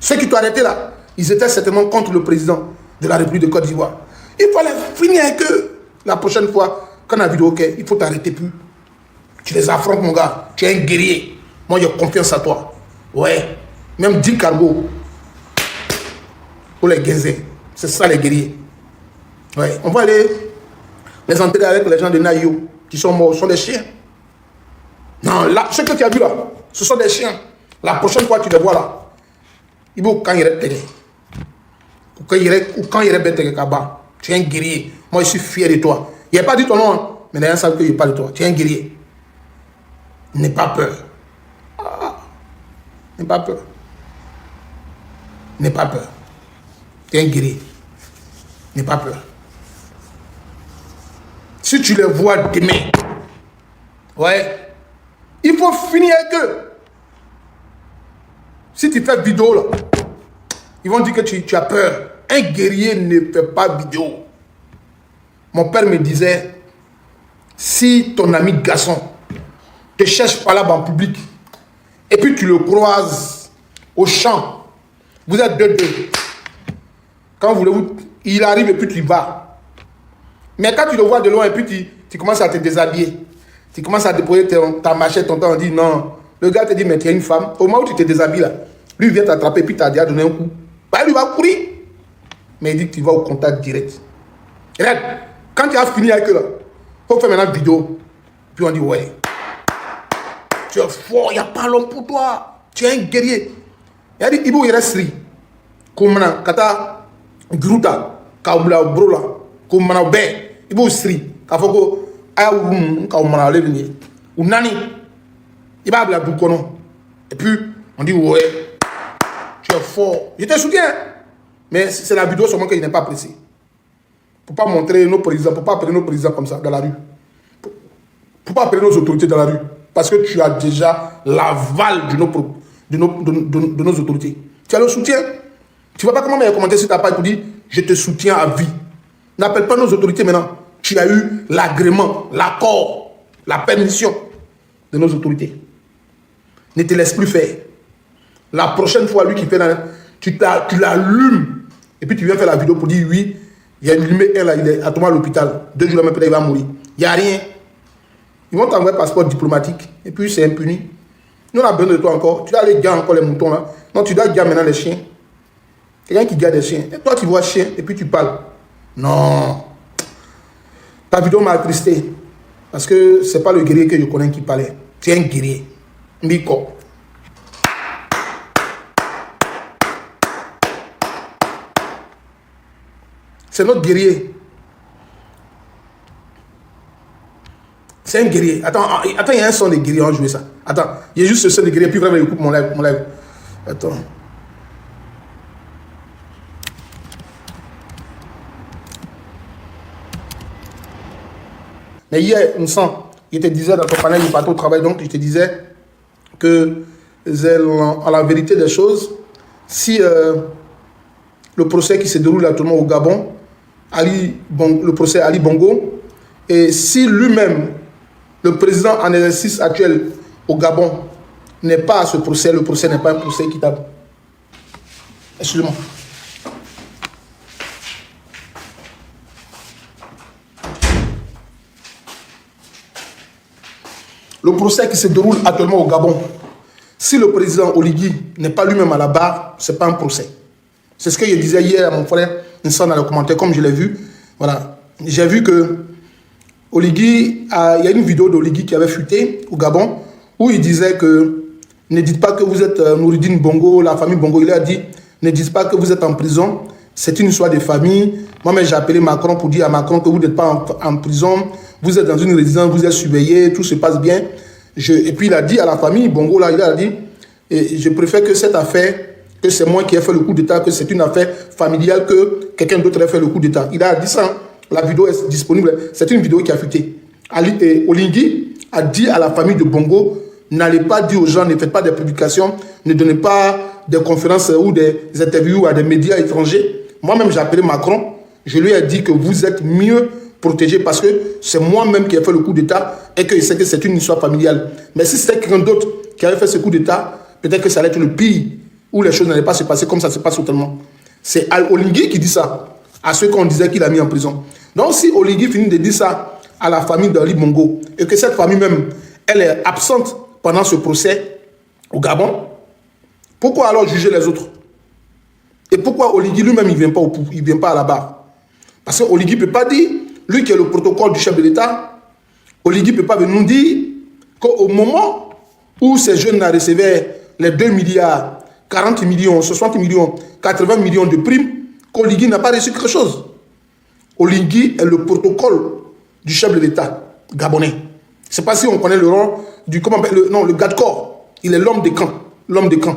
Ceux qui t'ont arrêté là, ils étaient certainement contre le président de la République de Côte d'Ivoire. Il fallait finir avec eux. La prochaine fois, quand on a vu OK, il faut t'arrêter plus. Tu les affrontes, mon gars. Tu es un guerrier. Moi, j'ai confiance à toi. Ouais. Même 10 cargos pour les guinzés. C'est ça, les guerriers. Ouais. On va aller les enterrer avec les gens de Naïo qui sont morts. Ce sont des chiens. Non, là, ce que tu as vu là, ce sont des chiens. La prochaine fois, tu les vois là. Il faut quand il est ou quand il est bête Kaba. Tu es un guerrier. Moi, je suis fier de toi. Il n'a pas dit ton nom, hein, mais les gens savent qu'il parle de toi. Tu es un guerrier. N'aie pas peur. N'aie pas peur. N'aie pas peur. Tu es un guerrier. N'aie pas peur. Si tu les vois demain, ouais, il faut finir avec eux. Si tu fais vidéo là, ils vont dire que tu as peur. Un guerrier ne fait pas vidéo. Mon père me disait, si ton ami garçon te cherche par là en public, et puis tu le croises au champ, vous êtes deux. Quand vous voulez, il arrive et puis tu y vas. Mais quand tu le vois de loin et puis tu commences à te déshabiller, tu commences à déposer ta machette, ton temps, on dit non. Le gars te dit, mais tu es une femme. Au moment où tu te déshabilles là, lui vient t'attraper et puis t'as déjà donné un coup. Bah, lui va courir. Mais il dit que tu vas au contact direct. Regarde, quand tu as fini avec eux là, il faut faire maintenant une vidéo. Puis on dit, ouais, tu es fort, il n'y a pas l'homme pour toi. Tu es un guerrier. Il a dit, Ibo il reste sri. Kumana, kata, gruta, kaubla brola, kumana be, Ibo sri. Kafoko, ayawum, kaumana levini. Ou nani, il va la bouconon. Et puis, on dit, ouais, tu es fort. Je te soutiens. Mais c'est la vidéo seulement qu'il n'est pas apprécié. Pour ne pas montrer nos présidents, pour ne pas appeler nos présidents comme ça dans la rue. Pour ne pas appeler nos autorités dans la rue. Parce que tu as déjà l'aval de nos autorités. Tu as le soutien. Tu ne vois pas comment il a commenté sur ta page pour dire je te soutiens à vie. N'appelle pas nos autorités maintenant. Tu as eu l'agrément, l'accord, la permission de nos autorités. Ne te laisse plus faire. La prochaine fois, lui qui fait la... Tu l'allumes. Et puis tu viens faire la vidéo pour dire oui, il y a une lumière, il est à l'hôpital. 2 jours après, il va mourir. Il n'y a rien. Ils vont t'envoyer un passeport diplomatique. Et puis c'est impuni. Nous, on a besoin de toi encore. Tu dois aller garder encore les moutons là. Non, tu dois garder maintenant les chiens. Quelqu'un qui garde des chiens. Et toi, tu vois chien et puis tu parles. Non. Ta vidéo m'a attristé. Parce que ce n'est pas le guerrier que je connais qui parlait. Tu es un guerrier. Miko. C'est notre guerrier. C'est un guerrier. Attends, il y a un son de guerrier, on va jouer ça. Attends, il y a juste ce son de guerrier, puis vraiment, il coupe mon live. Attends. Mais hier, il me semble, il te disait dans ton panel, il partait au travail, donc il te disait que à la vérité des choses, si le procès qui se déroule actuellement au Gabon, le procès Ali Bongo, et si lui-même, le président en exercice actuel au Gabon, n'est pas à ce procès, le procès n'est pas un procès équitable. Excusez-moi. Le procès qui se déroule actuellement au Gabon, si le président Oligui n'est pas lui-même à la barre, ce n'est pas un procès. C'est ce que je disais hier à mon frère Nissan dans le commentaire, comme je l'ai vu. Voilà. J'ai vu que Oligui, il y a une vidéo d'Oligui qui avait fuité au Gabon, où il disait que ne dites pas que vous êtes Nouridine Bongo, la famille Bongo. Il a dit, ne dites pas que vous êtes en prison, c'est une histoire de famille. Moi-même, j'ai appelé Macron pour dire à Macron que vous n'êtes pas en prison, vous êtes dans une résidence, vous êtes surveillé, tout se passe bien. Et puis il a dit à la famille Bongo, là, il a dit, je préfère que cette affaire, que c'est moi qui ai fait le coup d'État, que c'est une affaire familiale, que quelqu'un d'autre ait fait le coup d'État. Il a dit ça, hein. La vidéo est disponible, c'est une vidéo qui a fuité. Oligui a dit à la famille de Bongo, n'allez pas dire aux gens, ne faites pas des publications, ne donnez pas des conférences ou des interviews à des médias étrangers. Moi-même, j'ai appelé Macron, je lui ai dit que vous êtes mieux protégé parce que c'est moi-même qui ai fait le coup d'État et que je sais que c'est une histoire familiale. Mais si c'était quelqu'un d'autre qui avait fait ce coup d'État, peut-être que ça allait être le pire, où les choses n'allaient pas se passer comme ça se passe totalement. C'est Oligui qui dit ça, à ceux qu'on disait qu'il a mis en prison. Donc si Oligui finit de dire ça à la famille d'Ali Bongo, et que cette famille même, elle est absente pendant ce procès au Gabon, pourquoi alors juger les autres? Et pourquoi Oligui lui-même, il ne vient pas à la barre? Parce que Oligui ne peut pas dire, lui qui est le protocole du chef de l'État, Oligui ne peut pas venir nous dire qu'au moment où ces jeunes-là recevaient les 2 milliards, 40 millions, 60 millions, 80 millions de primes, qu'Oligui n'a pas reçu quelque chose. Oligui est le protocole du chef de l'État gabonais. Je ne sais pas si on connaît le rôle du, le gars de corps. Il est l'homme de camp. L'homme de camp.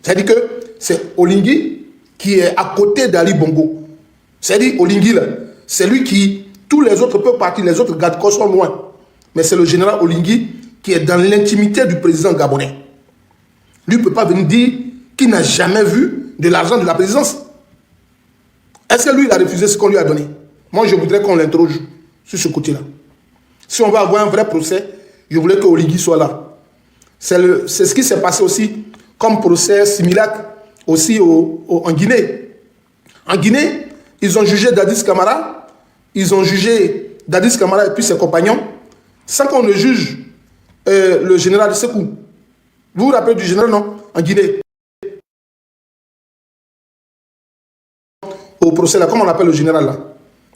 C'est-à-dire que c'est Oligui qui est à côté d'Ali Bongo. C'est-à-dire Oligui, là, c'est lui qui, tous les autres peuvent partir, les autres gars de corps sont loin. Mais c'est le général Oligui qui est dans l'intimité du président gabonais. Lui ne peut pas venir dire qu'il n'a jamais vu de l'argent de la présidence. Est-ce que lui, il a refusé ce qu'on lui a donné? Moi, je voudrais qu'on l'interroge sur ce côté-là. Si on va avoir un vrai procès, je voulais que Oligui soit là. C'est ce qui s'est passé aussi comme procès similaire aussi en Guinée. En Guinée, ils ont jugé Dadis Camara, et puis ses compagnons, sans qu'on ne juge le général Sékou. Vous vous rappelez du général, non? En Guinée. Au procès là, comment on appelle le général là?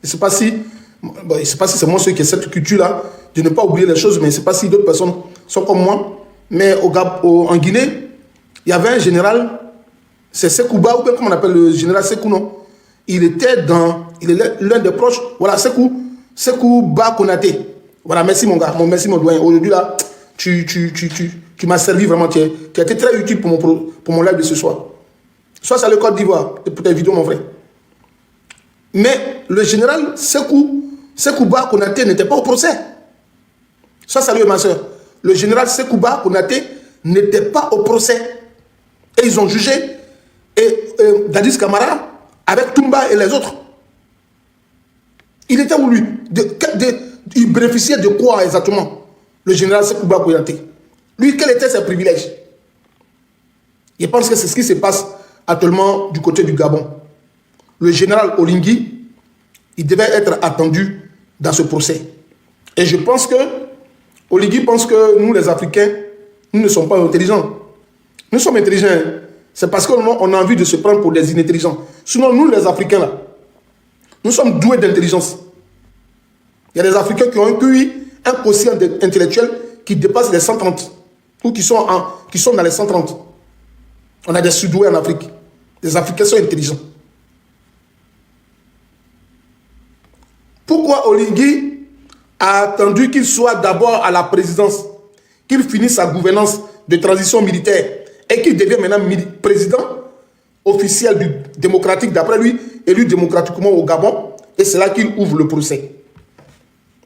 Je ne sais pas si c'est moi ceux qui ont cette culture-là, de ne pas oublier les choses, mais je ne sais pas si d'autres personnes sont comme moi. Mais en Guinée, il y avait un général, c'est Sekouba, ou bien comment on appelle le général Sékou, non? Il est l'un des proches, voilà, Sekouba Konaté. Voilà, merci mon gars, merci mon doyen. Aujourd'hui là, tu m'as servi vraiment, tu as été très utile pour mon live de ce soir. Soit c'est le Côte d'Ivoire, pour tes vidéos mon frère. Mais le général Sekouba Konaté n'était pas au procès. Ça, salut ma soeur. Le général Sekouba Konaté n'était pas au procès. Et ils ont jugé Dadis Camara avec Toumba et les autres. Il était où lui? Il bénéficiait de quoi exactement? Le général Sekouba Konaté. Lui, quels étaient ses privilèges? Je pense que c'est ce qui se passe actuellement du côté du Gabon. Le général Oligui, il devait être attendu dans ce procès. Et je pense que Oligui pense que nous, les Africains, nous ne sommes pas intelligents. Nous sommes intelligents. C'est parce qu'on a envie de se prendre pour des inintelligents. Sinon, nous, les Africains, là, nous sommes doués d'intelligence. Il y a des Africains qui ont un QI, un quotient intellectuel qui dépasse les 130. Ou qui sont dans les 130. On a des surdoués en Afrique. Les Africains sont intelligents. Pourquoi Oligui a attendu qu'il soit d'abord à la présidence, qu'il finisse sa gouvernance de transition militaire et qu'il devienne maintenant président officiel du démocratique, d'après lui, élu démocratiquement au Gabon, et c'est là qu'il ouvre le procès.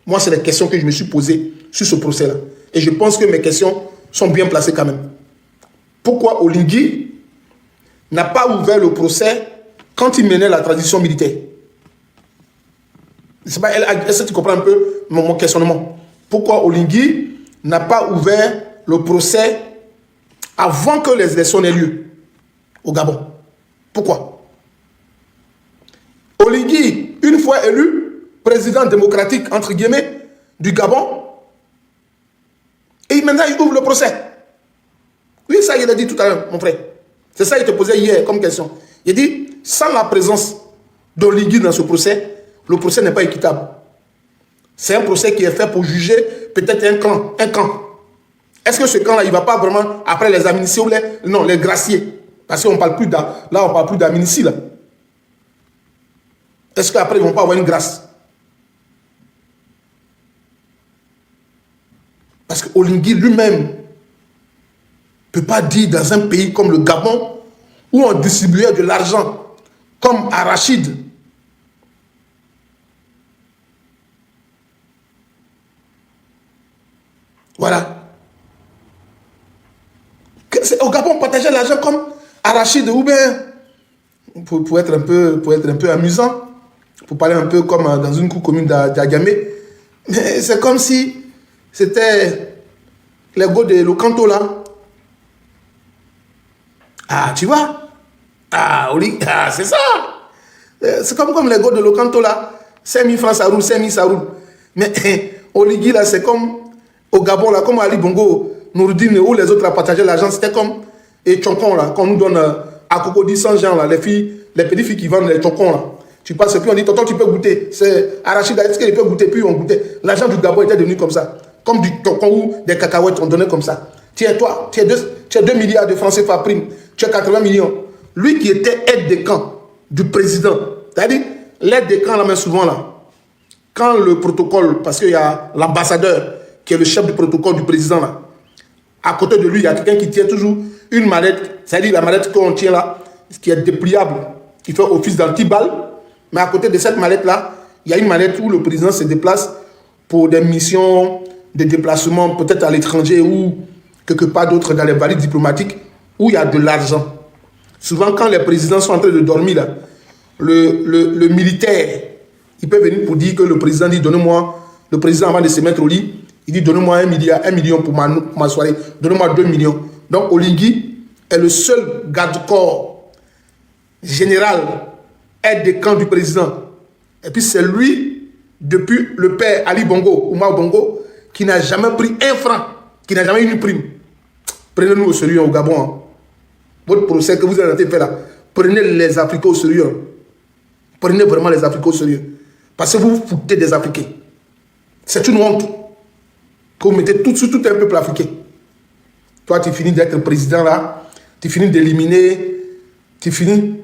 Moi, c'est les questions que je me suis posées sur ce procès-là. Et je pense que mes questions sont bien placées quand même. pourquoi Oligui n'a pas ouvert le procès quand il menait la transition militaire. Est-ce que tu comprends un peu mon questionnement? Pourquoi Oligui n'a pas ouvert le procès avant que les élections aient lieu au Gabon? Pourquoi? Oligui, une fois élu président démocratique, entre guillemets, du Gabon, et maintenant il ouvre le procès. Oui, ça il a dit tout à l'heure, mon frère. C'est ça qu'il te posait hier comme question. Il dit, sans la présence d'Oligui dans ce procès, le procès n'est pas équitable. C'est un procès qui est fait pour juger peut-être un camp. Est-ce que ce camp-là, il ne va pas vraiment après les amnistier ou les gracier? Parce qu'on ne parle plus d'amnistie là. Est-ce qu'après ils ne vont pas avoir une grâce? Parce que Oligui lui-même ne peut pas dire dans un pays comme le Gabon où on distribuait de l'argent comme arachide. Voilà. Au Gabon, on partageait l'argent comme arachide ou bien pour être un peu amusant, pour parler un peu comme dans une commune d'Agamé. Mais c'est comme si c'était les gars de Locanto là. Ah, tu vois? Ah, c'est ça. C'est comme les gars de Locanto là. 5 000 francs ça roule, 5 000 ça roule. Mais Oligui là, c'est comme au Gabon là, comme Ali Bongo, Nouroudine, où les autres partageaient l'argent, c'était comme et Tchonkon là, qu'on nous donne à Cocody 100 gens là, les petites filles qui vendent les Tchonkon là. Tu passes et puis on dit, tonton, tu peux goûter. C'est arachide, est-ce qu'il peut goûter? Puis on goûtait. L'argent du Gabon était devenu comme ça. Comme du Tchonkon ou des cacahuètes, on donnait comme ça. Tiens, toi, tu as 2 milliards de francs CFA prime, tu as 80 millions. Lui qui était aide de camp du président, c'est-à-dire l'aide de camp là, mais souvent là, quand le protocole, parce qu'il y a l'ambassadeur qui est le chef du protocole du président là, à côté de lui, il y a quelqu'un qui tient toujours une mallette, c'est-à-dire la mallette qu'on tient là, qui est dépliable, qui fait office d'antiballe, mais à côté de cette mallette là, il y a une mallette où le président se déplace pour des missions de déplacement, peut-être à l'étranger ou quelque part d'autre dans les valises diplomatiques, où il y a de l'argent. Souvent, quand les présidents sont en train de dormir là, le militaire, il peut venir pour dire que le président dit, donnez-moi, le président avant de se mettre au lit, il dit, donnez-moi 1 million pour ma soirée, donnez-moi 2 millions. Donc, Oligui est le seul garde-corps général, aide de camp du président. Et puis, c'est lui, depuis le père Ali Bongo, Oumar Bongo, qui n'a jamais pris 1 franc, qui n'a jamais eu une prime. Prenez-nous au sérieux au Gabon. Hein. Votre procès que vous avez fait là, prenez les Africains au sérieux. Hein. Prenez vraiment les Africains au sérieux. Parce que vous vous foutez des Africains. C'est une honte que vous mettez tout un peuple africain. Toi, tu finis d'être président là, tu finis d'éliminer, tu finis.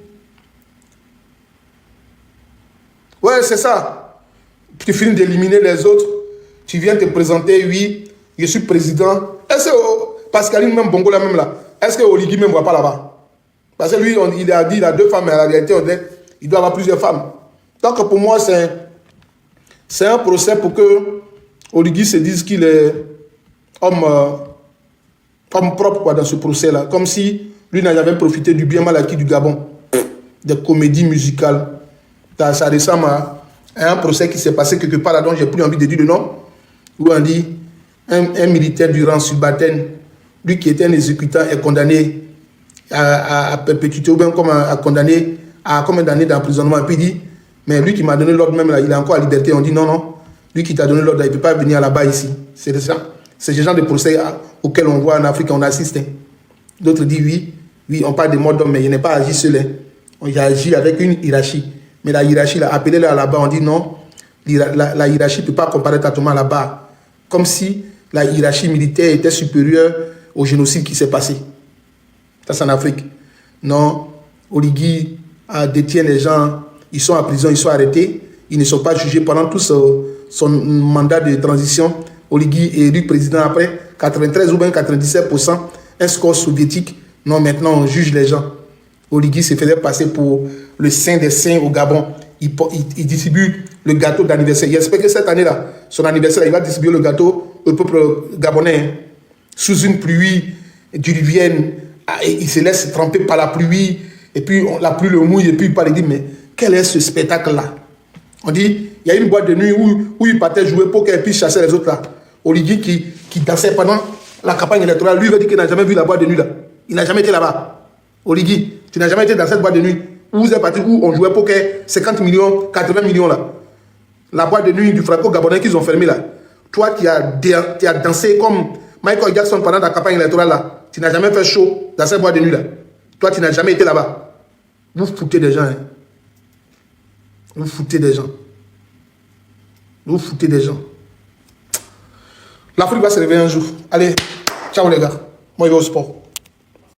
Ouais, c'est ça. Tu finis d'éliminer les autres, tu viens te présenter, oui, je suis président. Est-ce que Pascaline, même Bongo là, même là, est-ce que Oligui même ne voit pas là-bas? Parce que lui, il a dit, il a 2 femmes, mais en réalité, il doit avoir plusieurs femmes. Donc pour moi, c'est un procès pour que Oligui se dise qu'il est homme propre quoi, dans ce procès-là. Comme si lui n'avait jamais profité du bien mal acquis du Gabon. Des comédies musicales. Ça ressemble à un procès qui s'est passé quelque part là, dont j'ai plus envie de dire le nom, où on dit un militaire du rang subalterne, lui qui était un exécutant, est condamné à perpétuité ou bien comme à condamné à combien d'années d'emprisonnement. Et puis il dit, mais lui qui m'a donné l'ordre même là, il est encore à liberté. On dit non, non, lui qui t'a donné l'ordre, il ne peut pas venir là-bas ici. C'est ça. C'est ce genre de procès auquel on voit en Afrique, on assiste. Hein. D'autres disent oui, on parle de mort d'homme, mais il n'est pas agi seul. Hein. On y agit avec une hiérarchie. Mais la hiérarchie, là, appelez-la là-bas, on dit non, la hiérarchie ne peut pas comparer totalement là-bas. Comme si la hiérarchie militaire était supérieure au génocide qui s'est passé. Ça, c'est en Afrique. Non, Oligui détient les gens, ils sont en prison, ils sont arrêtés, ils ne sont pas jugés pendant tout son mandat de transition. Oligui est élu président après 93 ou bien 97%, un score soviétique. Non, maintenant on juge les gens. Oligui se faisait passer pour le saint des saints au Gabon. Il distribue le gâteau d'anniversaire. Il espère que cette année-là, son anniversaire, il va distribuer le gâteau au peuple gabonais. Hein, sous une pluie diluvienne, Et il se laisse tremper par la pluie, et puis la pluie le mouille, et puis il parle, il dit, mais quel est ce spectacle-là? On dit, il y a une boîte de nuit où il partait jouer poker et puis chasser les autres là. Oligui qui dansait pendant la campagne électorale, lui il veut dire qu'il n'a jamais vu la boîte de nuit là. Il n'a jamais été là-bas. Oligui, tu n'as jamais été dans cette boîte de nuit où vous êtes parti, où on jouait poker 50 millions, 80 millions là. La boîte de nuit du franco-gabonais qu'ils ont fermé là. Toi, tu as dansé comme Michael Jackson pendant la campagne électorale là. Tu n'as jamais fait show dans cette boîte de nuit là. Toi, tu n'as jamais été là-bas. Vous foutez des gens. Hein. Vous foutez des gens. Vous foutez des gens. L'Afrique va se réveiller un jour. Allez, ciao les gars. Moi, je vais au sport.